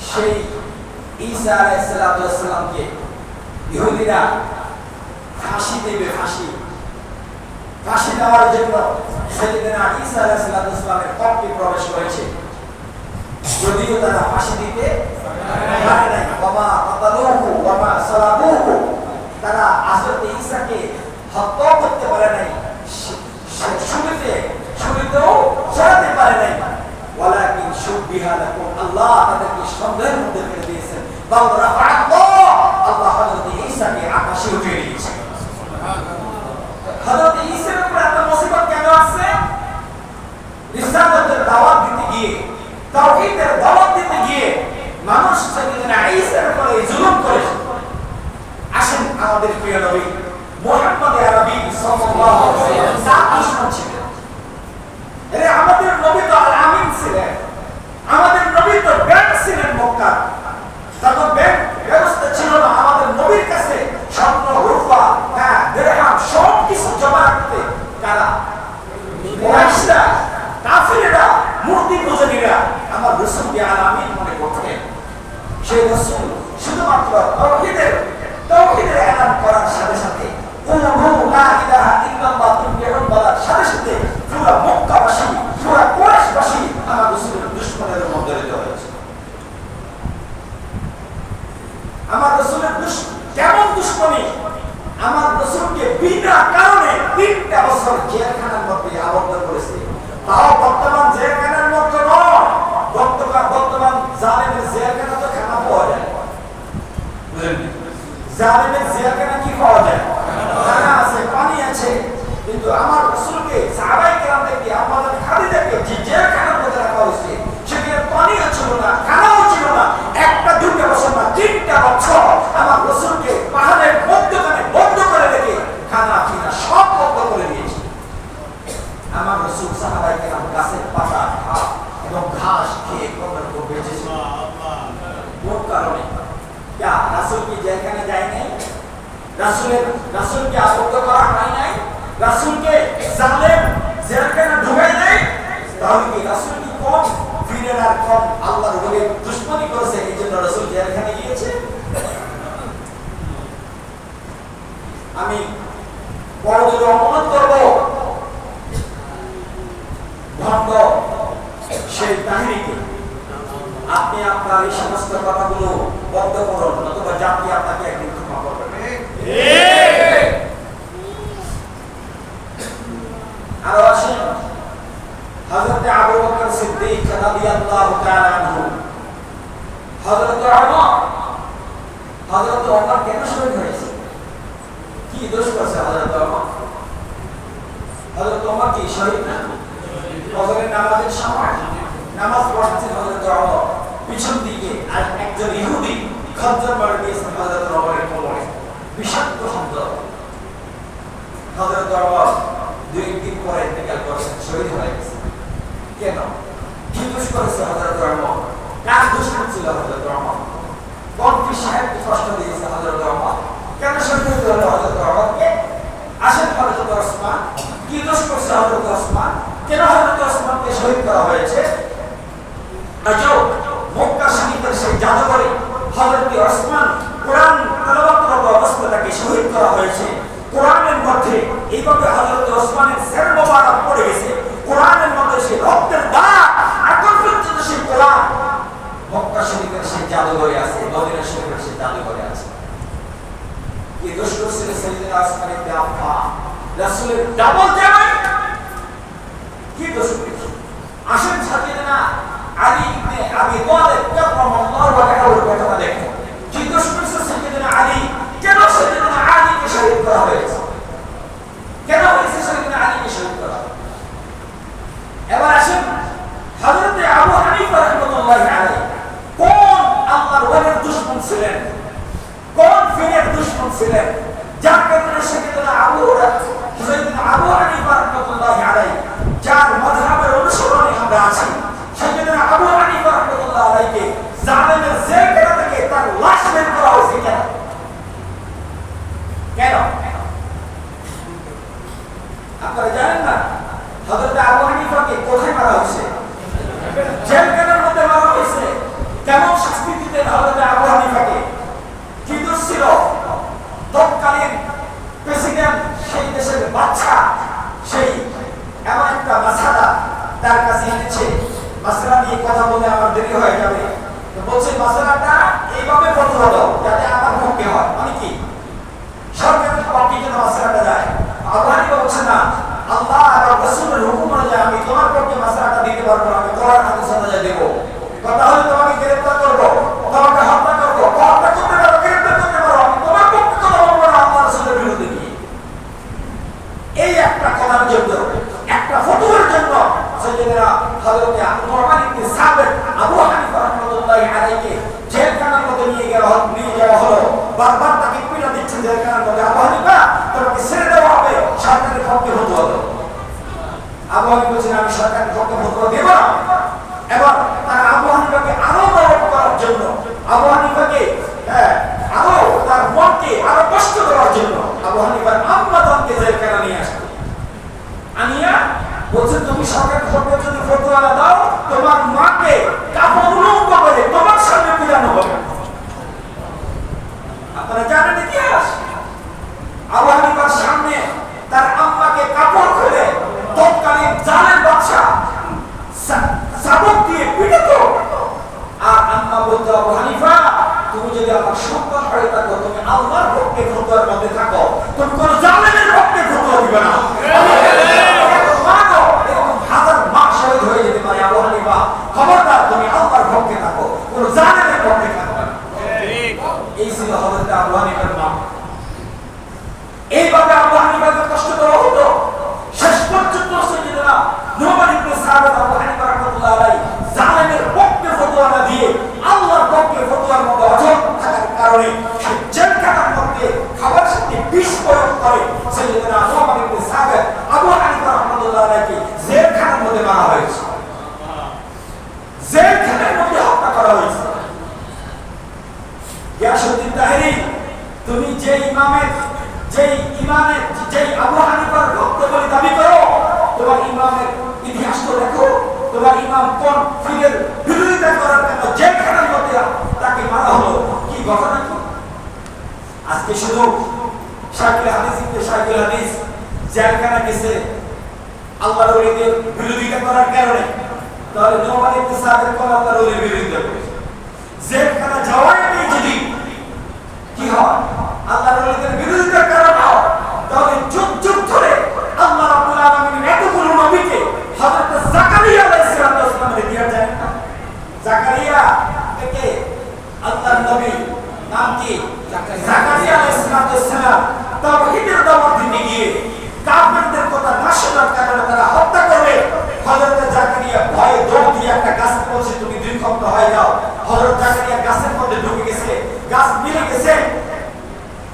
সেই ঈসা আলাইহিস সালামকে ইহুদিরা ফাঁসি দেবে, ফাঁসি দেওয়ার জন্য সাইয়েদনা ঈসা আলাইহিস সালামের কক্ষে প্রবেশ করেছে, যদিও তারা ফাঁসি দিতে পারে নাই। ওয়ামা কাতালুহু ওয়ামা সালাবুহু, তারা হযরত ঈসাকে হত্যা করতে পারে নাই, ছুরিতেও ছড়াতে পারে নাই। ওয়ালাকিন শুবিহা লাকুম, আল্লাহ তাদেরকে সন্দেহের মধ্যে ফেলে দিয়েছেন। বাল রাফাআল্লাহ, আল্লাহ হযরত ঈসাকে আকাশে উঠিয়ে দিয়েছেন। হযরত ঈসার উপর এত মুসিবত কেন আসছে? রিসালাতের দাওয়াত দিতে গিয়ে, তাওহীদের দাওয়াত দিতে গিয়ে মানুষ সাইয়েদনা ঈসার উপরে জুলুম করেছে। আসেন আমাদের প্রিয় নবী মুহাম্মদ আরবি সাল্লাল্লাহু আলাইহি ওয়াসাল্লাম দুশমন ছিলেন। আরে আমাদের নবী তো আল আমিন ছিলেন, আমাদের নবী তো ব্যাংক ছিলেন মক্কা। তখন ব্যাংক ব্যবস্থা ছিল না, আমাদের নবীর কাছে স্বর্ণ রূপা দিরহাম সব কিছু জমা রাখতে কারা? কুরাইশরা, কাফিররা, মূর্তি পূজনীরা আমার রাসূলকে আল আমিন মনে করতেন। সেই রাসূল শুধুমাত্র তাওহীদের এলান করার সাথে সাথে কুলু লা ইলাহা ইল্লাল্লাহ তুফলিহুন বলার সাথে সাথে পুরো মক্কাবাসী, পুরো কুরাইশবাসী আমার রাসূলের দুশমনের মধ্যে রয়েছে। আমার রাসূলের কেমন দুশমনী! আমার রাসূলকে বিনা কারণে 3টা বছর জেলখানার মধ্যে আবদ্ধ করেছে। তাও বর্তমান জেলখানার মধ্যে নয়, বর্তমান জালেমের জেলখানা তো খানা পাওয়া যায়, বুঝলেন? জালেমের জেলখানা কি পাওয়া যায়? খানা আছে, পানি আছে। কিন্তু আমার রাসূলকে সাহাবায়ে কেরামদেরকে, আমাদের খাদিজাকে যে জেলখানার মধ্যে রাখা হয়েছে, সেখানে পানিও ছিল না, খানাও ছিল না। 1-2 বছর না, 3টা বছর আমার রাসূলকে পাহাড়ের মধ্যখানে বন্ধ করে রেখে খানা পিনা সব বন্ধ করে দিয়েছে। আমার রাসূল সাহাবায়ে কেরাম গাছের পাতা এবং ঘাস খেয়ে কবর করে বেঁচেছে। কোন কারণে? রাসূল কি জেলখানে যায় নাই? রাসূলকে আবদ্ধ করা হয় নাই? রাসূলকে জালেম জেলখানে ঢুকায় নাই? তাহলে কি রাসূল কি কম ফিরের আর কম আল্লাহর ওলি দুশমনী করেছে, এই জন্য রাসূল জেলখানে গিয়েছে? আমি বড়দের অপমান করব ভণ্ড সেই কাহিনীকে। আপনি আপনার এই সমস্ত কথাগুলো বন্ধ করুন, নতুবা জাতি আপনাকে একদিন ক্ষমা করবে। আরো আসেন হযরত আবু বকর সিদ্দিক রাদিয়াল্লাহু তাআলা আনহু, হযরত ওমর কেন শহীদ হয়েছে? কি দোষ করেছে হযরত ওমর? হযরত ওমর কি শহীদ না? ফজরের নামাজের সময় নামাজ পড়ছেন হযরত ওমর, পিছন দিকে আর একজন ইহুদি খঞ্জর মারে দিয়েছেন হযরত ওমরের কোমরে, বিষাক্ত খঞ্জর। হযরত ওমর 2 দিন পরে ইন্তেকাল করেছেন, শহীদ হয়ে গেছেন। কেন? কি দোষ করেছে হযরত ওমর? কার দোষ ছিল হযরত ওমর? কোন সাহেবকে কষ্ট দিয়েছে হযরত ওমর? কেন শহীদ হলো হযরত ওমরকে? আসেন হযরত ওসমান, কি দোষ করেছে হযরত ওসমান? কেন হযরত ওসমানকে শহীদ করা হয়েছে? আজও মক্কা শরীফের সেই জাদুঘরে হযরত ওসমান কোরআন তেলাওয়াত অবস্থায় তাকে শহীদ করা হয়েছে। কোরআনের মধ্যে এইভাবে হযরত ওসমানের সের মোবারক পড়ে গেছে, কোরআনের মধ্যে সেই রক্তের দাগ এখন পর্যন্ত সেই কোরআন মক্কা শরীফের সেই জাদুঘরে আছে, মদিনা শরীফের সেই জাদুঘরে আছে। এই দোষ করেছিল সাইয়েদনা ওসমান ইবনে আফফান, রাসূলের ডাবল জামাই কি দোষ করেছে? আসেন সাইয়েদনা আলী ইবনে আবি তালিব কাররামাল্লাহু ওয়াজহাহু কথা দেখেন। কি দোষ করেছে সাইয়েদনা আলী? কেন সাইয়েদনা আলীকে শহীদ করা হয়েছে? কেন হয়েছে সাইয়েদনা আলীকে শহীদ করা? এবার আসেন হযরত আবু হানিফা রাহমাতুল্লাহি আলাইহি কোন আল্লাহর ওয়ালির দুশমন ছিলেন? কোন ফিরের দুশমন ছিলেন? যার কারণে সাইয়েদনা আবু হানিফা রাহমাতুল্লাহি আলাইহি যার মাযহাবের অনুসরণে আমরা আছি, সাইয়েদনা আবু হানিফা রাহমাতুল্লাহি আলাইহিকে জালেমের জেলখানা থেকে তার লাশ বের করা হয়েছে কেন? কেন? আপনারা জানেন না হযরত আবু হানিফাকে কোথায় মারা হয়েছে? জেলখানার মধ্যে মারা হয়েছে। কেমন শাস্তি দিতেন হযরত আবু হানিফাকে? কি দোষ ছিল? তৎকালীন প্রেসিডেন্ট সেই দেশের বাদশা সেই এমন একটা মাসালা তার কাছে এনেছে। মাসালা নিয়ে কথা বলে আমার দেরি হয়ে যাবে, তো বলছে মাসালাটা এইভাবে ফতোয়া দাও যাতে আমার পক্ষে হয়। মানে কি সরকারের পক্ষে যেন মাসালাটা যায়। আবু হানিফা বলছে না, আল্লাহ আর রাসূলের হুকুম অনুযায়ী আমি তোমার পক্ষে মাসালাটা দিতে পারবো না, আমি কোরআন হাদিস অনুযায়ী দেব। কথা হলো তোমাকে গ্রেফতার করব, তোমাকে হত্যা করব, হত্যা করতে পারো, গ্রেফতার করতে পারো, আমি তোমার পক্ষে কথা বলবো না আল্লাহ রাসূলের বিরুদ্ধে গিয়ে। এই একটা কথার জন্য, একটা ফতোয়ার জন্য সাইয়েদনা হযরত নু'মান ইবনে সাবিত আবু হানিফা রাহমাতুল্লাহি আলাইহিকে জেলখানার মধ্যে নিয়ে যাওয়া হলো। বারবার তাকে পীড়া দিচ্ছেন জেলখানার মধ্যে, আবু হানিফা তোমাকে ছেড়ে দেওয়া হবে, সরকারের পক্ষে ফতোয়া দাও। আবু হানিফা বলছেন আমি সরকারের পক্ষে ফতোয়া দেব না। এবার তারা আবু হানিফাকে আরো গরম করার জন্য, আবু হানিফাকে আরো তার মনকে আরো কষ্ট দেওয়ার জন্য আবু হানিফার আম্মা জানকে জেলখানা নিয়ে আসতো। আনিয়া বলছে তুমি সরকারের পক্ষে যদি ফতোয়া না দাও, তোমার মাকে কাপড় উলঙ্গ করে তোমার সামনে পিটানো হবে। আপনারা জানেন ইতিহাস, আবু হানিফার সামনে তার আম্মাকে কাপড় খুলে তৎকালীন জালেম বাদশা সাবক দিয়ে পিটাতো। আর আম্মা বলতো আবু হানিফা তুমি যদি আমার সন্তান হয়ে থাকো, তুমি আল্লাহর পক্ষে ফতোয়ার মধ্যে থাকো, তুমি কোন জালেমের পক্ষে ফতোয়া দিবে না। হাজার মা শহীদ হয়ে যেতে পারে, আবু হানিফা খবরদার তুমি আল্লাহর পক্ষে থাকো, কোন জালেমের পক্ষে থাকো না। এই ছিল হযরত আবু হানিফার নাম। এইভাবে আবু হানিফাকে কষ্ট দেওয়া হতো। শেষ পর্যন্ত সাইয়েদনা নু'মান ইবনে সাবিত আবু হানিফা রাহমাতুল্লাহি আলাইহি জালেমের পক্ষে ফতোয়া না দিয়ে আল্লাহর পক্ষে ফতোয়ার মধ্যে অটল থাকার কারণে জেলখানার মধ্যে খাবার সাথে বিষ প্রয়োগ করে সাইয়েদনা নু'মান ইবনে সাবিত আবু হানিফা রাহমাতুল্লাহি আলাইহি জেলখানার মধ্যে মারা হয়েছে। জেলখানার মধ্যে হত্যা করা হয়েছে। গিয়াসউদ্দিন তাহেরি, তুমি যে ইমামের আবু হানিফার ভক্ত বলে দাবি করো, তোমার ইমামের ইতিহাস তো দেখো, তোমার ইমাম কোন ফিরের বিরোধিতা করার জন্য জেলখানার মধ্যে তাকে মারা হলো। কি ঘটনা কি? আজকে শুধু শাইখুল হাদিস জেলখানা গেছে আল্লাহর ওলিদের বিরোধিতা করার কারণে, তাহলে নু'মান ইবনে সাবিত কোন আল্লাহর ওলির বিরোধিতা করেছে? জেলখানা যাওয়াই যদি কি হয় আল্লাহর ওলিদের বিরোধিতার কারণ হয়, তাহলে যুগ যুগ ধরে আল্লাহ রাব্বুল আলামিন এতগুলো নবীকে হযরত জাকারিয়া আলাইহিস সালামের দিয়া যায় না। জাকারিয়া থেকে আল্লাহর নবী নাম কি? জাকারিয়া আলাইহিস সালাম তাওহীদের দাওয়াত দিতে গিয়ে কাফেরদের কথা না শোনার কারণে তারা হত্যা করবে। হযরত জাকারিয়া ভয়ে দৌড় দিয়ে একটা গাছে বলছে তুমি দুর্গন্ধ হয়ে যাও। হযরত জাকারিয়া গাছের মধ্যে ঢুকে গেছে, গাছ মিলে গেছে।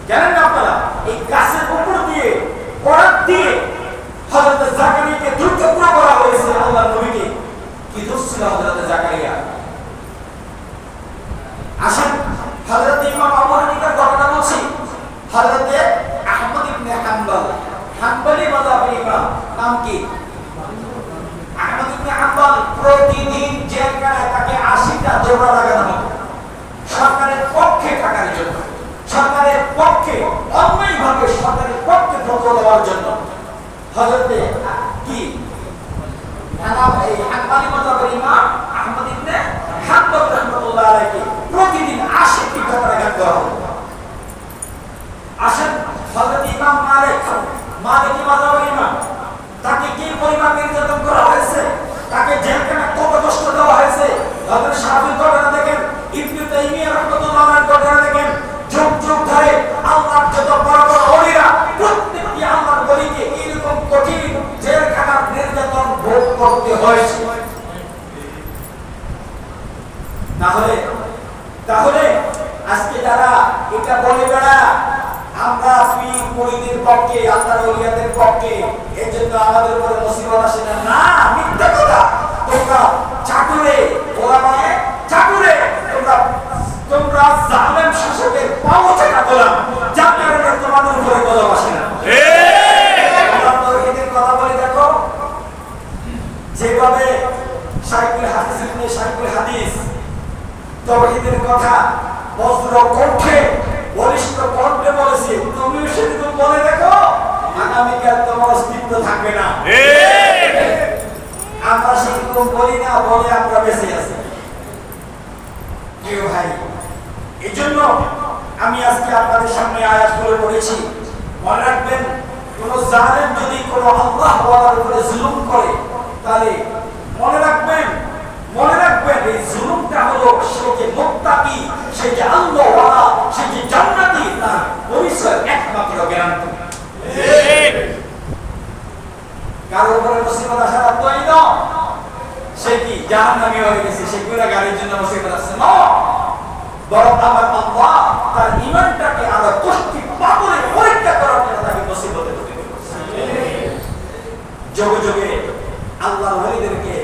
জানেন না আপনারা এই গাছের উপর দিয়ে পরাত দিয়ে হযরত জাকারিয়াকে দুর্গন্ধ করা হয়েছে আল্লাহর নবীকে। কি দোষ ছিল হযরত জাকারিয়া? আসেন হযরত ইমাম আবু হানিফার ঘটনা বলছি। হযরত আহমদ ইবনে হাম্বলি মাযহাবের ইমাম, নাম কি? আহমদ ইবনে হাম্বল। প্রতিদিন জেলখানায় তাকে 80টা জোড়া লাগানো হতো সরকারের পক্ষে থাকার জন্য, সরকারের পক্ষে অন্যায়ভাবে সরকারের পক্ষে ফতোয়া দেওয়ার জন্য। হযরতে কি হাম্বলি মাযহাবের ইমাম আহমদ ইবনে হাম্বল রাহমাতুল্লাহ আলাইহি প্রতিদিন 80টি কারাগার করা হতো। আসেন হযরত ইমাম মালিক মাযহাবের ইমাম তাকে কি পরিমাণ নির্যাতন করা হয়েছে, তাকে জেলখানা কত কষ্ট দেওয়া হয়েছে। হযরত শাফিঈর ঘটনা দেখেন, ইবনে তাইমিয়া রাহমাতুল্লাহ আলাইহির ঘটনা দেখেন, যুগ যুগ ধরে আল্লাহর যত বড় বড় ওলিরা প্রত্যেকটি আল্লাহর ওলিকে এরকম কঠিন জেলখানার নির্যাতন ভোগ করতে হয়েছে। তাহলে আজকে যারা এটা বলে বেড়া আমরা পীর মুরিদের পক্ষে, আল্লাহর ওলিয়াদের পক্ষে, এর জন্য আমাদের উপরে মুসিবত আসে না, না, মিথ্যা কথা। তোমরা চাটুরে, ওরা মানে চাটুরে, তোমরা জালেম শাসকের পাও চাটা গোলাম, যার কারণে তোমাদের উপরে গজব আসে না। আমরা তাওহীদের কথা বলে দেখো, যেভাবে শাইখুল হাদিস তাওহীদের কথা বজ্র কণ্ঠে, বলিষ্ঠ কণ্ঠে বলেছে, তুমিও সেরকম বলে দেখো, আগামীকাল তোমার অস্তিত্ব থাকবে না। আমরা সেরকম বলি না বলে আমরা বেঁচে আছি। প্রিয় ভাই, এই জন্য আমি আজকে আপনাদের সামনে আয়াতগুলো পড়েছি। মনে রাখবেন, কোন জালেম যদি কোন আল্লাহ ওয়ালার উপরে জুলুম করে, তাহলে মনে রাখবেন এই জুলুমটা হলো সে যে মুত্তাকি, সে যে আল্লাহ ওয়ালা, সে যে জান্নাতি, তার পরিচয় একমাত্র গ্যারান্টি। কারো উপরে মুসিবত আসার অর্থই না সে কি জাহান্নামী হয়ে গেছে, সে গুনাহগারের জন্য মুসিবত আসছে না, বরং আমার আল্লাহ তার ঈমানটাকে আরো পুষ্টি পাবলে পরীক্ষা করার জন্য তাকে মুসিবতে পতিত করেছে। যুগে যুগে আল্লাহর ওলিদেরকে,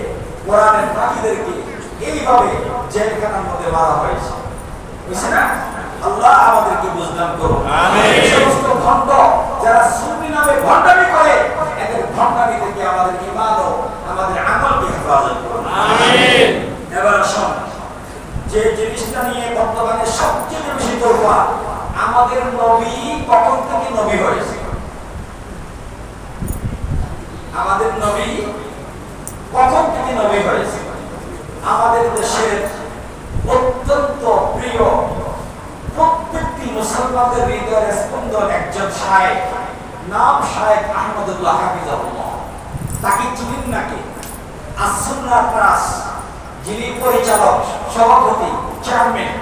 কোরআনের পাখীদেরকে এইভাবে জেলখানার মধ্যে মারা হয়েছে, বুঝছে না? আল্লাহ আমাদেরকে বুঝদান করুন। এই সমস্ত ভণ্ড যারা সুন্নি নামে ভণ্ডামি করে, এদের ভণ্ডামি থেকে আমাদের ঈমান ও আমাদের আমলকে হেফাজত করুন। আমিন। এবার আসুন, যে জিনিসটা নিয়ে বর্তমানে সবচেয়ে বেশি তোলপা, আমাদের নবী কখন থেকে নবী হয়েছে? আমাদের নবী কখন থেকে নবী হয়েছে? আমাদের দেশের অত্যন্ত প্রিয়, প্রত্যেকটি মুসলমানদের হৃদয়ের স্পন্দন একজন শায়েখ, নাম শায়েখ আহমদুল্লাহ হাফিজাহুল্লাহ। তাকে চিনেন নাকি? আস-সুন্নাহ ট্রাস্ট যিনি পরিচালক, সভাপতি, চেয়ারম্যান,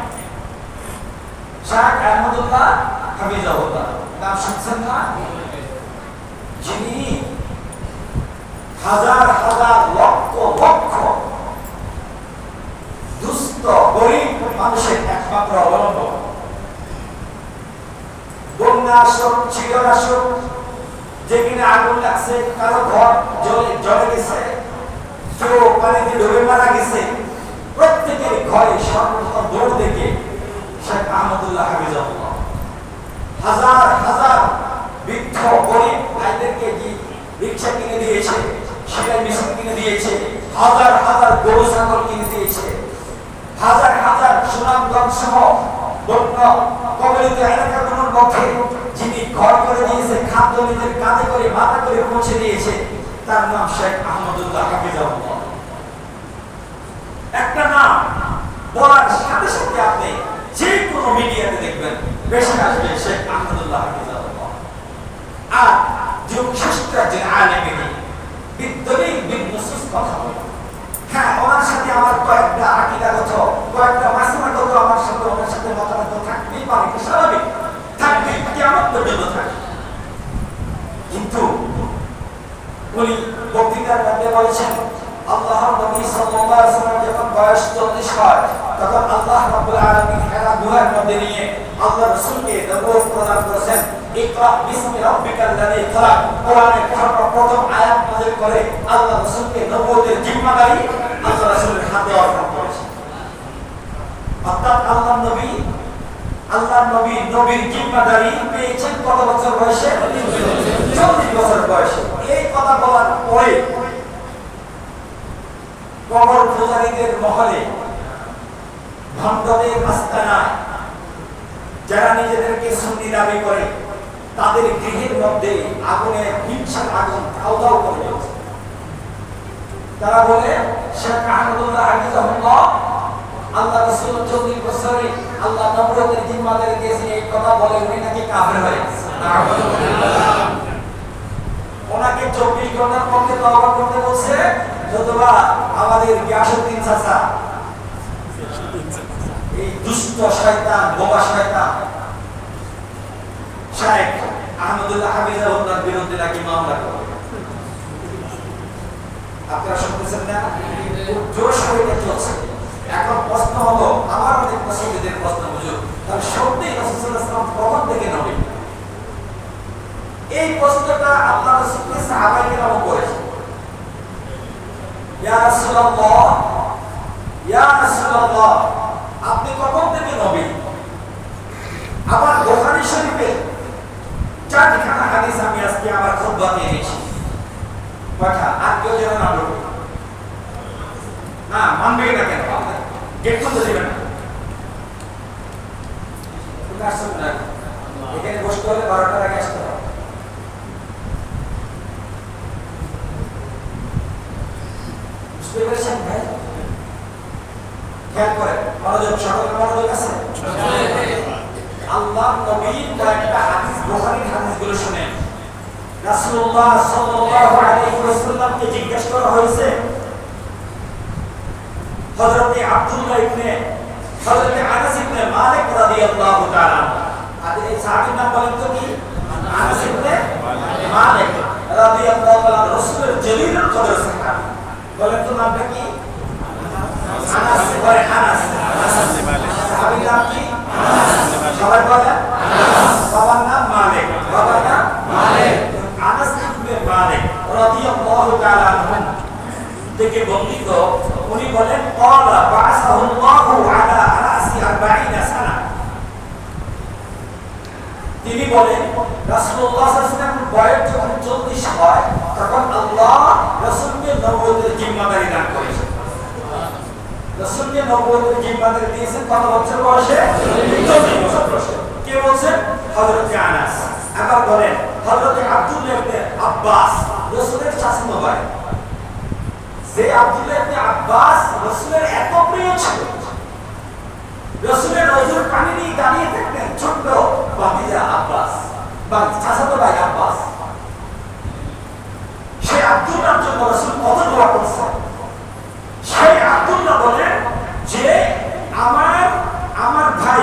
শায়েখ আহমদুল্লাহ হাফিজাহুল্লাহ, নাম শুনছেন না? যিনি হাজার হাজার লক্ষ লক্ষ দুস্থ গরিব মানুষের একমাত্র অবলম্বন। বন্যা আসুক, ছিড়ন আসুক, যেখানে আগুন লাগছে, কারো ঘর জ্বলে গেছে, কেউ পানিতে ডুবে মারা গেছে, প্রত্যেকের ঘরে সর্বপ্রথম দৌড় দেখে শেখ আহমদুল্লাহ হাফিজাহুল্লাহ হাজার হাজার বৃদ্ধ গরিব ভাইদেরকে রিক্সা কিনে দিয়েছে, সেলাই মেশিন কিনে দিয়েছে, হাজার হাজার গরু ছাগল কিনে দিয়েছে, হাজার হাজার সুনামগঞ্জ সহ বন্যা কবলিত এলাকাগুলোর মধ্যে যিনি ঘর করে দিয়েছে, খাদ্য নিজের কাঁধে করে মাথা করে পৌঁছে দিয়েছে, তার নাম শেখ আহমদুল্লাহ হাফিজাহুল্লাহ। একটা নাম বলার সাথে সাথে আপনি যে কোনো মিডিয়াতে দেখবেন বেশি আসবে শেখ আহমদুল্লাহ হাফিজাহুল্লাহ। আর যুগ শ্রেষ্ঠ একজন আলেম, বিদ্যুৎ বিদ্যুৎ কথা বলে, হ্যাঁ, ওনার সাথে আমার কয়েকটা আকীদাগত, কয়েকটা মাসলাগত আমার সাথে ওনার সাথে মতামত থাকতেই পারে, স্বাভাবিক থাকবে, কিয়ামত পর্যন্ত থাকবে। কিন্তু উনি বক্তৃতার মধ্যে বলেছেন, আল্লাহর নবী সাল্লাল্লাহু আলাইহি ওয়াসাল্লাম যখন বয়স 40 হয়, তখন আল্লাহ রাব্বুল আলামিন হেরা গুহার মধ্যে নিয়ে আল্লাহ রাসূলকে নবুয়ত প্রদান করেছেন। ইকরা বিসমি রাব্বিকাল্লাযী খলাক, কোরআনের প্রথম আয়াত নাযিল করে আল্লাহ রাসূলকে নবুয়তের জিম্মাদারি আল্লাহ রাসূলের হাতে অর্পণ করেছেন। অর্থাৎ আল্লাহর নবী নবীর জিম্মাদারি পেয়েছেন কত বছর বয়সে? 40 বছর বয়সে। এই কথা বলার পরে কবর পূজারীদের মহলে, ভণ্ডদের আস্তানায় যারা নিজেদেরকে সুন্নি দাবি করে, তাদের গৃহের মধ্যে আগুনের হিংসার আগুন দাউ দাউ করে জ্বলছে। তারা বলে শেখ আহমদুল্লাহ হাফিজাহুল্লাহ আল্লাহ রাসূল 40 বছরে আল্লাহ নবুয়তের জিম্মাদারি দিয়েছেন, এই কথা বলে উনি নাকি কাফের হয়ে গেছে। আপনাকে 24 ঘন্টার মধ্যে তওবা করতে বলছে, অথবা আমাদের গিয়াসউদ্দিন চাচা এই দুষ্ট শয়তান, বোবা শয়তান শাইখ আহমদুল্লাহ হাফিজাহুল্লাহর বিরুদ্ধে নাকি মামলা করে। আপনারা শুনতেছেন না? জোর সরে চলছে। এখন প্রশ্ন হলো, আমার অনেক মুসলিমদের প্রশ্ন বুঝুন, তাহলে সত্যি রাসূল সাল্লাল্লাহু আলাইহি ওয়াসাল্লাম কখন থেকে নবী? এই প্রশ্নটা আল্লাহ রাসূলকে সাহাবায়ে কেরাম করেছে। ইয়া রাসূলুল্লাহ, ইয়া রাসূলুল্লাহ, আপনি কখন থেকে নবী? আমার বুখারী শরীফে 4খানা হাদিস আমি আজকে আমার খুতবাতে এনেছি। কথা আর কেউ যেন না বলবে, না মানবে না কেন? গেট খুলতে দেবেন না। তুমি আসছেন না, এখানে বসতে হলে 12টার আগে আসতে হবে। বুঝতে পেরেছেন ভাই? খেয়াল করেন, মনোযোগ, সকলের মনোযোগ আছে। আল্লাহ নবীর কয়েকটা হাদিস, বুখারীর হাদিসগুলো শুনেন। রাসূলুল্লাহ সাল্লাল্লাহু আলাইহি ওয়াসাল্লামকে জিজ্ঞাসা করা হয়েছে, হযরতে আব্দুল্লাহ ইবনে হযরতে আনাস ইবনে মালিক রাদিয়াল্লাহু তাআলা, আর এই সাহাবীর নাম বলেন তো কি? আনাস ইবনে মালিক রাদিয়াল্লাহু তাআলা, রাসূলের জলিলুল কদর সাহাবী। বলেন তো নামটা কি? আনাস। বলে আনাস। সাহাবীর নাম কি? সবাই বলেন আনাস। বাবার নাম মালিক। বাবার নাম মালিক। আনাস ইবনে মালিক রাদিয়াল্লাহু তাআলা থেকে বর্ণিত, উনি বলেন ক্বালা বা'সাহুল্লাহু আলা রাসি 40 সানা। তিনি বলেন রাসূলুল্লাহ সাল্লাল্লাহু আলাইহি ওয়াসাল্লাম বয়স যখন 40 হয়, তখন আল্লাহ রাসূলকে নবুয়তের জিম্মাদারি দান করেছেন। রাসূলকে নবুয়তের জিম্মাদারি দিয়েছেন কত বছর বয়সে? 40 বছর বয়সে। কে বলছেন? হযরত আনাস। আবার বলেন হযরত আব্দুল্লাহ ইবনে আব্বাস, রাসূলের চাচাতো ভাই। যে আব্দুল্লাহ ইবনে আব্বাস রাসূলের এত প্রিয় ছিল, রাসূলের ওজুর পানি নিয়ে দাঁড়িয়ে থাকতেন ছোট ভাতিজা আব্বাস বা চাচাতো ভাই আব্বাস। সেই আব্দুল্লাহর জন্য রাসূল কত দোয়া করছেন। সেই আব্দুল্লাহ বলেন যে আমার ভাই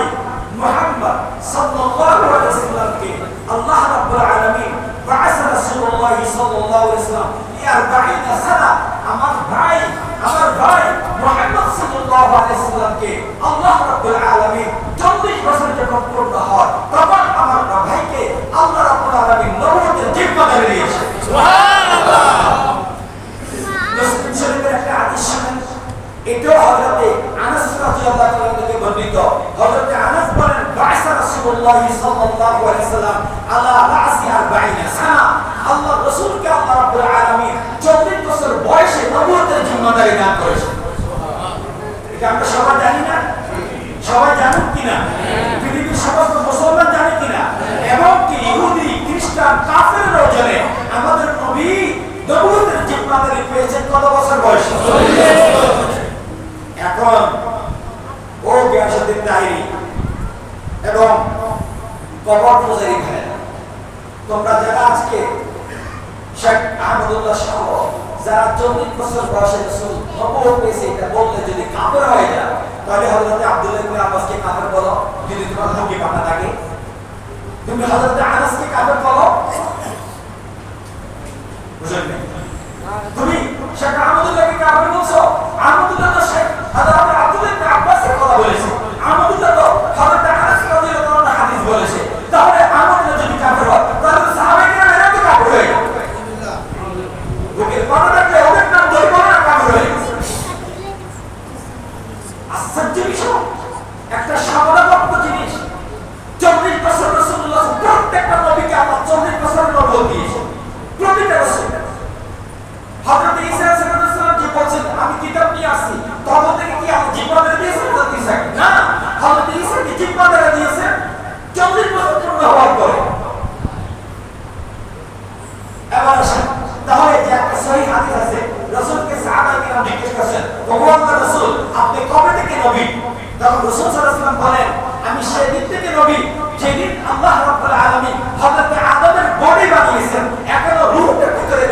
মুহাম্মদ সাল্লাল্লাহু আলাইহি ওয়াসাল্লামকে আল্লাহ রাব্বুল আলামিন বা'আসা রাসূলুল্লাহ সাল্লাল্লাহু আলাইহি ওয়াসাল্লাম 40 সানা। আমার ভাই মুহাম্মদ সাল্লাল্লাহু আলাইহি ওয়াসাল্লামকে আল্লাহ রাব্বুল আলামিন 40 বছর যখন পূর্ণ হয়, তখন আমার ভাইকে আল্লাহ রাব্বুল আলামিন নবুয়তের জিম্মাদারি দিয়েছেন। সুবহানাল্লাহ। মুসলিম শরীফের একটা হাদিস শুনেন, এটাও হযরতে আনাস রাদিয়াল্লাহু তাআলা থেকে বর্ণিত। হযরতে আনাস বলেন বা'আসা রাসূলুল্লাহ সাল্লাল্লাহু আলাইহি ওয়াসাল্লাম আলা রাসি 40 সানা। আল্লাহ রাসূলকে আল্লাহ রাব্বুল আলামিন 40 বছর বয়সে নবুয়তের জিম্মাদারি দান করেছেন। এটা আমরা সবাই জানি না? সবাই জানেন কিনা? পৃথিবীর সমস্ত মুসলমান জানে কিনা? এমনকি ইহুদি, খ্রিস্টান, কাফেররাও জানে আমাদের নবী নবুয়তের জিম্মাদারি পেয়েছেন কত বছর বয়সে? 40। এখন ও গিয়াসউদ্দিন তাহিরি এবং কবর পূজারী ভাইরা, তোমরা যারা আজকে শেখ আহমদুল্লাহ সহ যারা 40 বছর বয়সে রাসূল নবুয়ত পেয়েছে এটা বললে যদি কাফের হয়ে যায়, তাহলে হযরত আব্দুল্লাহ ইবনে আব্বাসকে কাফের বলো যদি তোমার মুখে কথা থাকে। তুমি হযরত আনাসকে কাফের বলো, বুঝলেন না? তুমি শেখ আহমদুল্লাহকে কাফের বলছো। আহমদুল্লাহ তো শেখ হযরত আব্দুল্লাহ ইবনে আব্বাসের কথা বলেছে। আহমদুল্লাহ তো হযরত আনাস রাদিয়াল্লাহু তাআলা হাদিস বলেছে। তাহলে আহমদুল্লাহ যদি কাফের হয়, তাহলে সাহাবায়ে কেরাম তো কাফের হয়ে গেল। বুকের পাতা রাখলে ওদের নাম ধরে বলা কাফের হয়ে গেছে। আশ্চর্য বিষয়, একটা সামনাপ্রাপ্ত জিনিস। 40 বছর রাসূলুল্লাহ প্রত্যেকটা নবীকে আল্লাহ 40 বছর নবুয়ত দিয়েছেন, প্রতিটা রাসূল। হযরত ঈসা আলাইহিস সালাম কি বলছেন, আমি কিতাব নিয়ে আসছি, তখন থেকে কি আল্লাহ জিম্মাদারি দিয়েছেন হযরত ঈসাকে? না, হযরত ঈসাকে জিম্মাদারি দিয়েছেন 40 বছর পূর্ণ হওয়ার পরে। এবার আসেন, তাহলে যে একটা সহিহ হাদিস আছে, রাসূলকে সাহাবায়ে কেরাম জিজ্ঞেস করেছেন, ও আল্লাহর রাসূল, আপনি কবে থেকে নবী? তখন রাসূল সাল্লাল্লাহু আলাইহি ওয়াসাল্লাম বলেন, আমি সেদিন থেকে নবী যেদিন আল্লাহ রাব্বুল আলামিন হযরত আদমের বডি বানিয়েছেন, এখনো রূহটা ভিতরে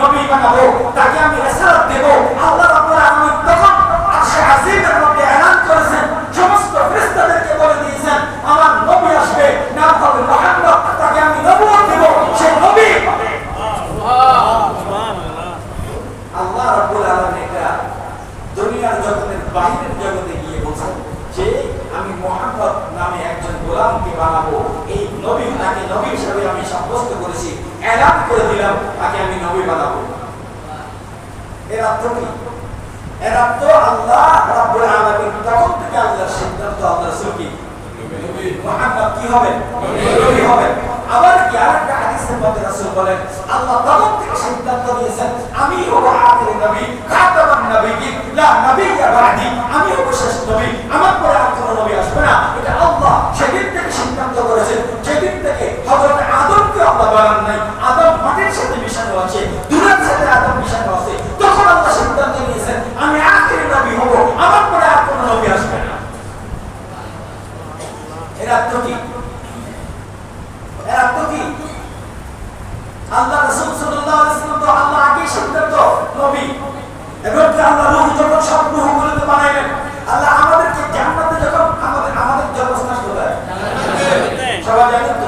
নবী বানাবো, তাকে আমি রিসালাত দেব। আল্লাহ রাব্বুল আলামিন তখন আরশে আজিমের মধ্যে এলান করেছেন, সমস্ত ফেরেশতাদেরকে বলে দিয়েছেন আমার নবী আসবে, নাম হবে মুহাম্মদ, তাকে আমি নবুয়ত দেব, সে নবী হবে। আল্লাহ রাব্বুল আলামিন এটা দুনিয়ার জগতের বাহিরের জগতে গিয়ে বলছেন যে আমি মুহাম্মদ নামে একজন গোলামকে বানাবো, এই নবী, তাকে নবী হিসেবে আমি সাব্যস্ত করেছি, এলান করে দিলাম তাকে আমি নবী বানাবো। এর অর্থ কি? এর অর্থ আল্লাহ রাব্বুল আলামিন তখন থেকে আল্লাহর সিদ্ধান্ত, আল্লাহ রাসূল কি মুহাম্মদ কি হবে? নবী হবে। আবার কি আরেকটা হাদিসের মধ্যে রাসূল বলেন আল্লাহ তখন থেকে সিদ্ধান্ত নিয়েছেন আমি হব আখির নবী, খাতামান নবিয়্যিন, লা নবিয়্যা বাদি, আমি হব শেষ নবী, আমার পরে আর কোনো নবী আসবে না। এটা আল্লাহ সেদিন থেকে সিদ্ধান্ত করেছেন, যেদিন থেকে হযরত আদমকে আল্লাহ বানান নাই, আদম মাটির সাথে মিশানো আছে, দুনিয়ার সাথে আদম মিশানো আছে, তখন আল্লাহ সিদ্ধান্ত নিয়েছেন আমি আখির নবী হব, আমার পরে আর কোনো নবী আসবে না। এর অর্থ কি? এর অর্থ কি? আল্লাহ রাসূল সাল্লাল্লাহু আলাইহি ওয়াসাল্লাম তো আল্লাহ আগে সিদ্ধান্ত নবী, এবং আল্লাহ রূহ যখন সব রূহগুলোকে বানাইলেন, আল্লাহ আমাদেরকে জান্নাতে যখন আমাদের জন্মস্থান কোথায়? সবাই জানেন তো?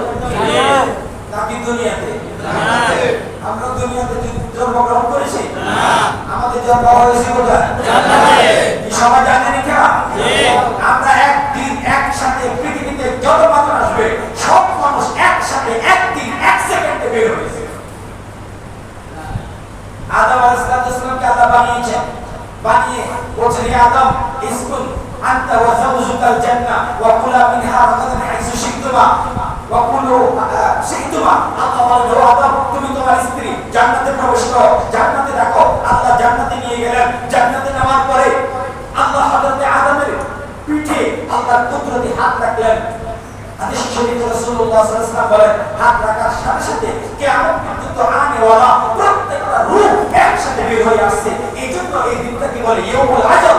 নাকি দুনিয়াতে? আমরা দুনিয়াতে জন্মগ্রহণ করেছি? আমাদের জন্ম হয়েছে কোথায়? কি সবাই জানেন এটা? আমরা একদিন একসাথে পৃথিবীতে যত মানুষ আসবে সব মানুষ একসাথে একদিন এক সেকেন্ডে বের হয়েছে। আদম আলাইহিস সালামকে আল্লাহ বানিয়েছেন, বানিয়ে বলছেন হে আদম ইসকুন আনতা ওয়া যাওজুকাল জান্নাহ ওয়া কুলা মিনহা রাগাদান হাইসু শি'তুমা ওয়া কুলু শি'তুমা। আল্লাহ বলেন হে আদম তুমি তোমার স্ত্রী জান্নাতে প্রবেশ করো, জান্নাতে রাখো। আল্লাহ জান্নাতে নিয়ে গেলেন, জান্নাতে নেওয়ার পরে আল্লাহ হযরত আদমের পিঠে আল্লাহ কুদরতি হাত রাখলেন। হাদিস শরীফে রাসূলুল্লাহ সাল্লাল্লাহু আলাইহি ওয়াসাল্লাম বলেন হাত রাখার সাথে সাথে কিয়ামত পর্যন্ত আনেওয়ালা প্রত্যেকটা রূহ একসাথে বের হয়ে আসছে। এইজন্য এই দিনটাকে বলে ইয়াউমুল আজল।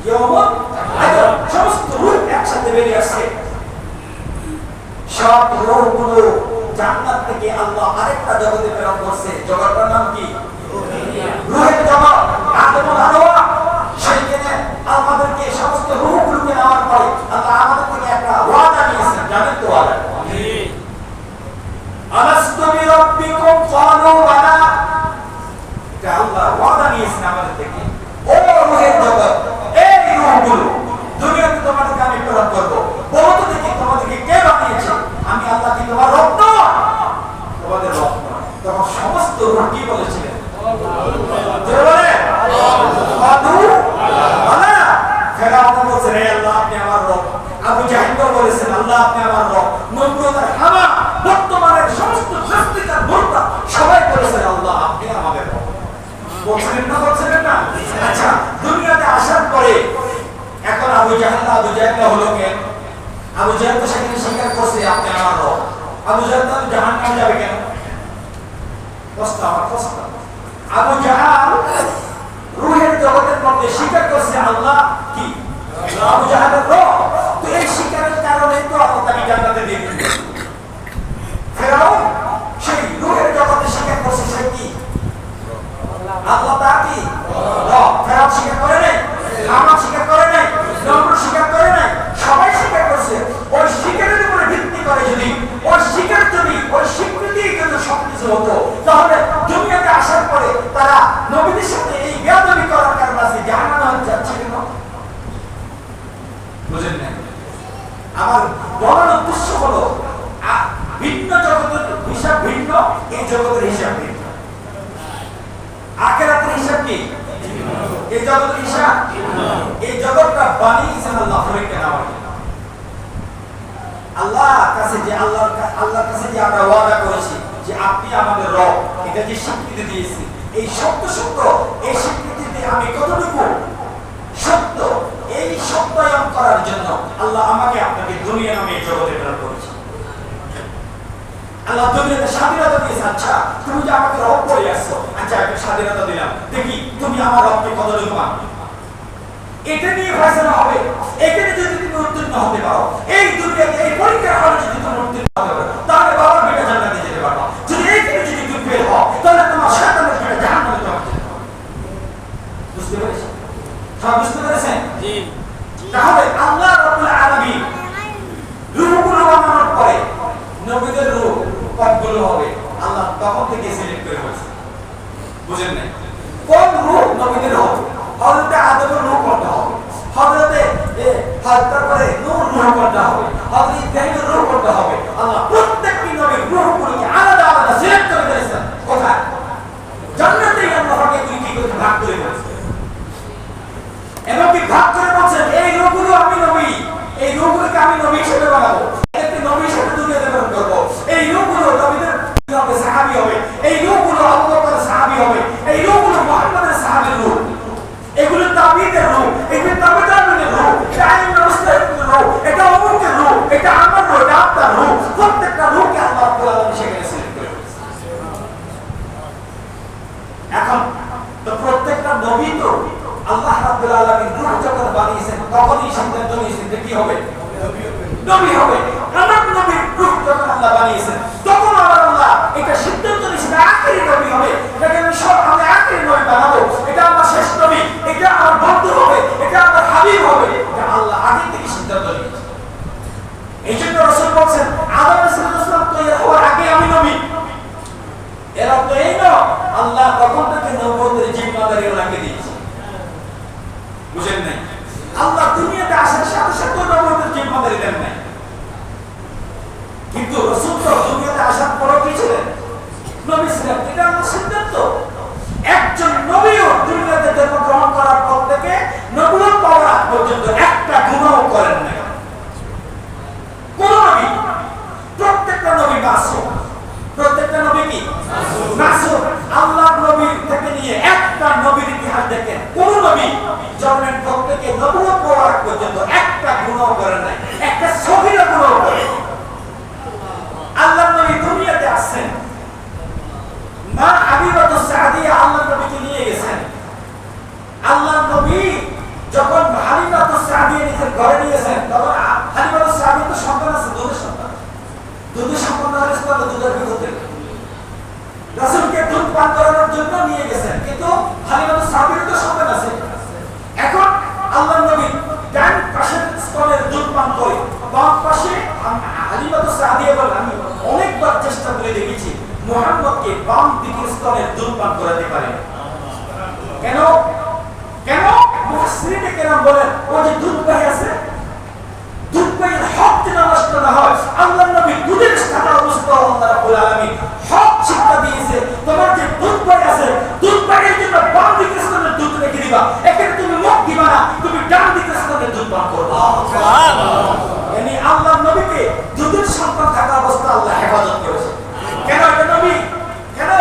ইয়াউমুল আজল, সমস্ত রূহ একসাথে বেরিয়ে আসছে। সব রূহগুলো জান্নাত থেকে আল্লাহ আরেকটা জগতে প্রেরণ করছে, জগৎটার নাম কি? রূহের জগৎ, আদমুল আরওয়াহ। সেইখানে আমাদেরকে সমস্ত রূহগুলোকে নেওয়ার পরে আল্লাহ আমাদের থেকে একটা ওয়াদা নিয়েছেন, জানেন তো ওয়াদা? আলাস্তু বিরাব্বিকুম ক্বালু বালা। এটা আল্লাহ ওয়াদা নিয়েছেন আমাদের থেকে। ও রূহের জগৎ, এই রূহগুলো দুনিয়াতে তোমাদেরকে আমি প্রেরণ করব, বলো তো দেখি তোমাদেরকে কে বানিয়েছে? আমি আল্লাহ কি তোমার রব নই? তোমাদের রব নয়। তখন সমস্ত রূহ কি বলেছিলেন? জোরে বলেন আল্লাহ। ফেরাউন বলেছেন হে আল্লাহ আপনি আমার রব। আবু জাহেল বলেছেন আল্লাহ আপনি আমার রব। নমরুদ আর হামান বর্তমানের সমস্ত নাস্তিকার মুরতাদ সবাই বলেছেন আল্লাহ আপনি আমাদের রব। বলছেন না? বলছেন না? আচ্ছা, দুনিয়াতে আসার পরে এখন আবু জাহেল হলো কেন? আবু জাহেল তো সেখানে স্বীকার করছে আপনি আমার রব। আবু জাহেল তো জাহান্নামে যাবে কেন? প্রশ্ন। আবু জাহেল রূহের জগতের মধ্যে স্বীকার করছে আল্লাহ কি? আবু জাহেলের রব। তো এই স্বীকারের কারণে তো আল্লাহ তাকে জান্নাতে দিয়ে দিলেন। ফেরাউন সেই রূহের জগতে স্বীকার করছে সে কি? আল্লাহ তার কি রব। ফেরাউন স্বীকার করে নাই, হামান স্বীকার করে নাই, নমরুদ স্বীকার করে নাই, সবাই স্বীকার করছে। ওই স্বীকারের উপরে ভিত্তি করে যদি ওই স্বীকার যদি ওই স্বীকৃতি যদি সবকিছু হতো, তাহলে দুনিয়াতে আসার পরে তারা নবীদের সাথে এই বেয়াদবি করার কারণে আছে জাহান্নামে হয়ে যাচ্ছে কেন? বুঝেন না? আমার বলার উদ্দেশ্য হলো ভিন্ন জগতের হিসাব ভিন্ন, এই জগতের হিসাব ভিন্ন। আখিরাতের হিসাব কি? এই জগতের হিসাব, এই জগৎটা বানিয়েছেন আল্লাহ ফরিকে নেওয়ার জন্য। আল্লাহর কাছে যে আল্লাহর কাছে যে আমরা ওয়াদা করেছি যে আপনি আমাদের রব, এটা যে স্বীকৃতি দিয়েছি, এই সত্য এই স্বীকৃতিতে আমি কতটুকু সত্য, এই সত্যায়ন করার জন্য আল্লাহ আমাকে আপনাকে দুনিয়া নামে এই জগতে প্রেরণ করেছে। আল্লাহ দুনিয়াতে স্বাধীনতা দিয়েছে। আচ্ছা, তুমি যে আমাকে রব বলে আসছো, আচ্ছা আমি স্বাধীনতা দিলাম, দেখি তুমি আমার রবকে কতটুকু মানবে। এটা নিয়ে ফয়সালা হবে। এখানে যদি তুমি উত্তীর্ণ হতে পারো, এই দুনিয়াতে এই পরীক্ষার হলে যদি তুমি উত্তীর্ণ হতে পারো, তাহলে বাবার বেটা জান্নাতে যেতে পারবা। যদি এইখানে যদি তুমি ফেল হও, তাহলে তোমার তাহলে আল্লাহ রাব্বুল আলামিন রূহগুলো বানানোর পরে নবীদের রূহ কতগুলো হবে আল্লাহ তখন থেকে সিলেক্ট করে বলছে। বুঝেন নাই কোন রূহ নবীদের হবে? হযরত আদমের রূহ কোনটা হবে? হযরতে তারপরে নূহ রূহ কোনটা হবে? হযরত ইব্রাহিমের রূহ কোনটা হবে? আল্লাহ প্রত্যেকটি নবীর রূহগুলোকে আলাদা আলাদা সিলেক্ট করে দিয়েছেন। কোথায়? জান্নাতে আল্লাহ পাক এগুলি কি করে ভাগ করে দিয়েছেন এবং কি ভাগ করে বলছেন এই রূহগুলো আমি নবী, এই রূহগুলোকে আমি নবী হিসেবে বানাবো, একটি নবী হিসেবে দুনিয়াতে প্রেরণ করব। এই রূহগুলো নবীদের হবে সাহাবী হবে, এই রূহগুলো আবু বকরের সাহাবী হবে, এই রূহগুলো মুহাম্মদের সাহাবীর রূহ, এগুলো তাবিদের রূহ, এগুলো তাবিদের রূহ, এটা আইনের মুস্তাহিদের রূহ, এটা অমুকের রূহ, এটা আমার রূহ, এটা আপনার রূহ। প্রত্যেকটা রূহকে আল্লাহ রাব্বুল আলামিন সেখানে সিলেক্ট করে দিয়েছেন। এখন তো প্রত্যেকটা নবী তো আল্লাহ রাব্বুল আলামিন রূহ যখন বানিয়েছেন তখনই সিদ্ধান্ত নিয়েছেন যে কি হবে? নবী হবে। আমার নবীর রূহ যখন আল্লাহ বানিয়েছেন তখন আল্লাহ এটা সিদ্ধান্ত নিয়েছেন আখেরি নবী হবে, এটাকে আমি আখেরি নবী বানাবো, এটা আমার শেষ নবী, এটা আমার বন্ধু হবে, এটা আমার হাবিব হবে। এটা আল্লাহ আগে থেকে সিদ্ধান্ত নিয়েছেন। এই জন্য রাসূল বলছেন আদম আলাইহিস সালাম তৈরি হওয়ার আগে আমি নবী। এর অর্থ এই নয় আল্লাহ তখন থেকে নবুয়তের জিম্মাদারি ওনাকে দিয়েছেন। বুঝেন নাই? আল্লাহ দুনিয়াতে আসার সাথে সাথে নবুয়তের জিম্মাদারি দেন নাই, কিন্তু রাসূল তো দুনিয়াতে আসার পরও কি ছিলেন? নবী ছিলেন। এটা আমার সিদ্ধান্ত। একজন নবীও দুনিয়াতে জন্মগ্রহণ করার পর থেকে নবুয়ত পাওয়ার আগ পর্যন্ত একটা গুনাহ করেন নাই। কোন নবী? প্রত্যেকটা নবী মাসুম। প্রত্যেকটা নবী কি মাসুম? আল্লাহর নবীর থেকে নিয়ে একটা নবীর ইতিহাস দেখেন, কোন নবী জন্মের পর থেকে নবুয়ত পাওয়ার আগ পর্যন্ত একটা গুনাহ করেন নাই, একটা সগীরা গুনাহ করেন। আল্লাহর নবী দুনিয়াতে আসছেন, মা হাবিবাতুস সাদিয়া আল্লাহর নবীকে নিয়ে গেছেন। আল্লাহর নবী যখন হালিমাতুস সাদিয়া নিজের ঘরে নিয়েছেন তখন হালিমাতুস সাদিয়া তো সন্তান আছে, দুধের সন্তান। দুধের সন্তান হলে তো দুধের বিপদ থেকে রাসূলকে দুধ পান করানোর জন্য নিয়ে গেছেন, কিন্তু হালিমাতুস সাদিয়ার তো সন্তান আছে। এখন আল্লাহর নবী ডান পাশের স্তনের দুধ পান করে, বাম পাশে হালিমাতুস সাদিয়া বলেন আমি অনেকবার চেষ্টা করে দেখেছি মুহাম্মদকে বাম দিকের স্তনের দুধ পান করাতে পারে। কেন? কেন? মুফাসসিরিনে কেরাম বলেন ও যে দুধ পাই আছে, দুধ পাইয়ের হক যেন নষ্ট না হয়, আল্লাহর নবী দুধের থাকা অবস্থা আল্লাহ রাব্বুল আলামিন হক শিক্ষা দিয়েছে। তোমার যে দুধ পাই আছে, দুধ পাইয়ের জন্য বাম দিকের স্তনের দুধ রেখে দিবা, এখানে তুমি মুখ দিবা না, তুমি ডান দিকের স্তনের দুধ পান করবা। সুবহানাল্লাহ। মানে আল্লাহর নবীকে দুধের সন্তান থাকা অবস্থা আল্লাহ হেফাজত করেছে। কেন? এটা নবী। কেন?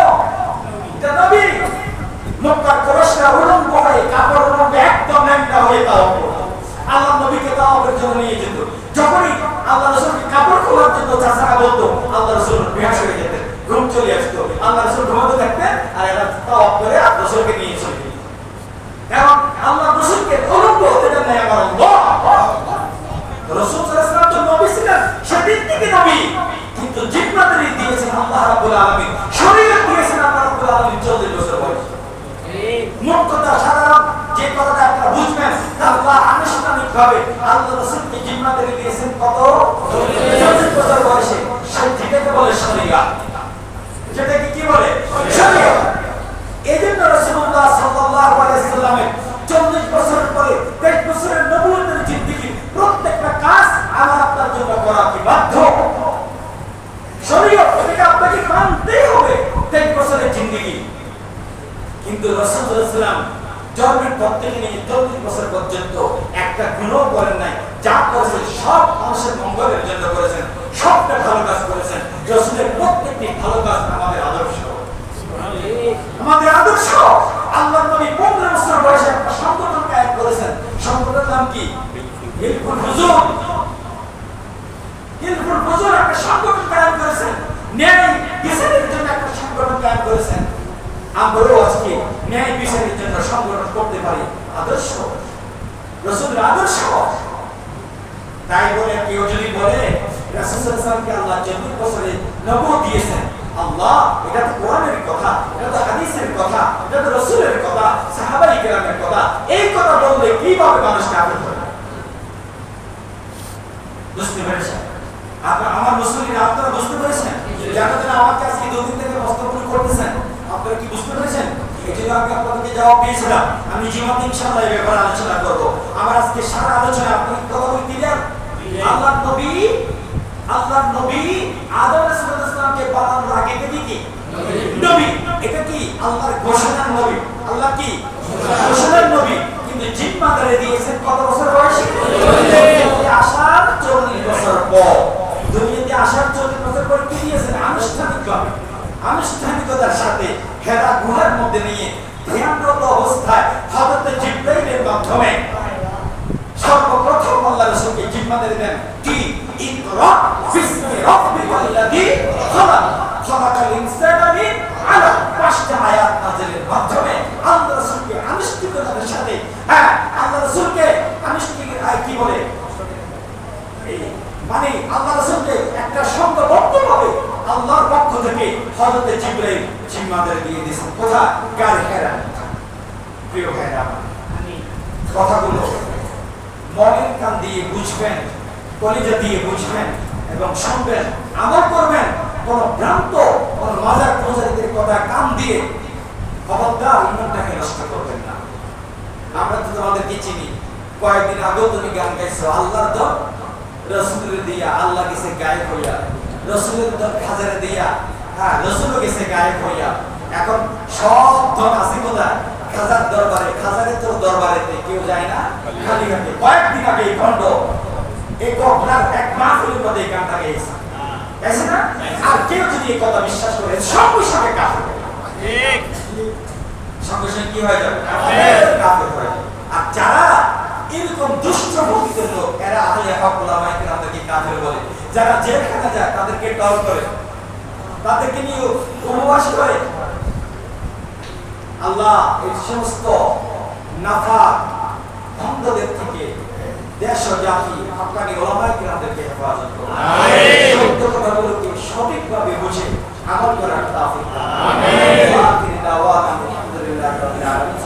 এটা নবী। মক্কার কুরাইশরা উলঙ্গ হয়ে কাপড় উলঙ্গ একদম ন্যাংটা হয়ে তাওয়াফ করত। আল্লাহ নবীকে তাওয়াফের জন্য নিয়ে যেত। যখনই আল্লাহ রাসূলকে কাপড় খোলার জন্য চাচারা বলতো, আল্লাহ রাসূল বেহুশ হয়ে যেতেন, ঘুম চলে আসতো। আল্লাহ রাসূল ঘুমাতে থাকতেন আর এরা তাওয়াফ করে আল্লাহ রাসূলকে নিয়ে চলে যেত। কারণ আল্লাহ রাসূলকে উলঙ্গ হতে দেন না আমার আল্লাহ। রাসূল সাল্লাল্লাহু আলাইহি ওয়াসাল্লাম তো নবী ছিলেন, সেদিন থেকে নবী, কিন্তু জিম্মাদারি দিয়েছেন আল্লাহ রাব্বুল আলামিন, শরীয়ত দিয়েছেন আল্লাহ রাব্বুল আলামিন 40 বছর বয়সে। মোট কথা সাধারণ যে কথাটা আপনারা বুঝবেন, আল্লাহ আনুষ্ঠানিকভাবে আল্লাহ রাসূলকে জিম্মাদারি দিয়েছেন কত? 40 বছর বয়সে। সেটাকে বলে শরীয়ত। যেটাকে কি বলে? শরীয়ত। এজন্য রাসূলুল্লাহ সাল্লাল্লাহু আলাইহি ওয়াসাল্লামের 40 বছর পরে 23 বছরের নবুয়তের জিন্দেগি প্রত্যেকটা কাজ আমার আপনার জন্য করা কি বাধ্য? শরীয়ত, এটা আপনাকে মানতেই হবে 23 বছরের জিন্দেগি। কিন্তু রাসূল সাল্লাল্লাহু আলাইহি ওয়াসাল্লাম জন্মের পর থেকে নিয়ে 40 বছর পর্যন্ত একটা গুনাহ করেন নাই। যা করেছেন সব মানুষের মঙ্গলের জন্য করেছেন, সবটা ভালো কাজ করেছেন। রাসূলের প্রত্যেকটি ভালো কাজ আমাদের আদর্শ। আমাদের আদর্শ। আল্লাহর নবী 15 বছর বয়সে একটা সংগঠন কায়েম করেছেন। সংগঠনের নাম কি? হিলফুল ফুজুল। হিলফুল ফুজুল একটা সংগঠন কায়েম করেছেন। ন্যায় বিচারের জন্য একটা সংগঠন কায়েম করেছেন। আমরাও আজকে ন্যায় বিচারের জন্য সংগঠন করতে পারি। আদর্শ, রাসূলের আদর্শ। তাই বলে কেউ যদি বলে রাসূল সাল্লাল্লাহু আলাইহি ওয়াসাল্লামকে আল্লাহ 40 বছরে নবুয়ত দিয়েছেন, আল্লাহ এটা তো কোরআনের কথা, এটা তো হাদিসের কথা, এটা তো রাসূলের কথা, সাহাবায়ে কেরামের কথা, এই কথা বললে কিভাবে মানুষ কাফের হবে? বুঝতে পেরেছেন? আমার মুসলিমরা, আপনারা বুঝতে পেরেছেন? যারা যারা আমাকে আজকে দুদিন থেকে বস্ত্রপুরি করতেছেন, আপনারা কি বুঝতে পেরেছেন? এই জন্য আমি আপনাদেরকে জবাব দিয়েছিলাম, আমি জীবনে ইনশাআল্লাহ এই ব্যাপারে আলোচনা করব। আমার আজকে সারা আলোচনা আপনাদের কথা বলি ক্লিয়ার। আল্লাহর নবী আদম আলাইহিস সালামকে বানানোর আগে থেকে কি নবী? এটা কি আল্লাহর ঘোষণার নবী? আল্লাহ কি ঘোষণার নবী? কিন্তু জিম্মাদারি দিয়েছেন কত বছর বয়সে? দুনিয়াতে আসার 40 বছর পর। দুনিয়াতে আসার 40 বছর পর কি দিয়েছেন? আনুষ্ঠানিকতার সাথে হেরা গুহার মধ্যে নিয়ে ধ্যানরত অবস্থায় হযরত জিবরাইলের মাধ্যমে সর্বপ্রথম আল্লাহ রাসূলকে জিম্মাদারি দেন কি? ইকরা বিসমি রাব্বিকাল্লাযী খালাক, খালাকাল ইনসানা মিন আলাক। 5টা আয়াত নাযিলের মাধ্যমে আল্লাহ রাসূলকে আনুষ্ঠানিকতার সাথে, আল্লাহ রাসূলকে কি বলে, মানে আল্লাহ রাসূলকে একটা সংঘবদ্ধভাবে আল্লাহর পক্ষ থেকে হযরত জিবরাইল জিম্মাদারি দিয়ে দিয়েছেন। কোথায়? গারে হেরা। প্রিয় ভাইরা, কথাগুলো মনের কান দিয়ে বুঝবেন, কলিজা দিয়ে বুঝবেন এবং শুনবেন, আমল করবেন। কোন ভ্রান্ত, কোন মাজার প্রচারিতের কথা কান দিয়ে খবরদার ইমানটাকে নষ্ট করবেন না। আমরা তো তোমাদেরকে চিনি, কয়েকদিন আগেও তুমি গান গাইছো, আল্লাহর দর রাসূলের দিয়া, আল্লাহ গেছে গায়েব হইয়া, রাসূলের দর খাজারে দিয়া, রাসূলও গেছে গায়েব হইয়া। এখন সব ধন আছে কোথায়? খাজার দরবারে। খাজারের তো দরবারেতে কেউ যায় না, খালি হাতে। কয়েকদিন আগে এই খন্ড এই কবরার এক মাহফিলের মধ্যে এই গানটা গেয়েছে, তাইছে না? আর কেউ যদি এই কথা বিশ্বাস করে সঙ্গে সঙ্গে কাফের হয়ে যাবে। ঠিক, সঙ্গে সঙ্গে কি হয়ে যাবে? কাফের হয়ে যাবে। আর যারা এরকম দুষ্ট ভক্তির লোক, এরা আহলে হক উলামায়ে কেরামদেরকে কাফের বলে। যারা জেলখানা যায় তাদেরকে টল করে, তাদেরকে নিয়ে উপবাস করে। আল্লাহ এই সমস্ত নাফাক ভণ্ডদের থেকে দেশ ও জাতি, হক্কানি উলামায়ে কেরামদেরকে হেফাজত করুন। আমিন। সত্য কথাগুলোকে সঠিকভাবে বুঝে আমল করার তৌফিক দান করুন। আমিন। ওয়া আখিরু দাওয়ানা আলহামদুলিল্লাহি রাব্বিল আলামিন।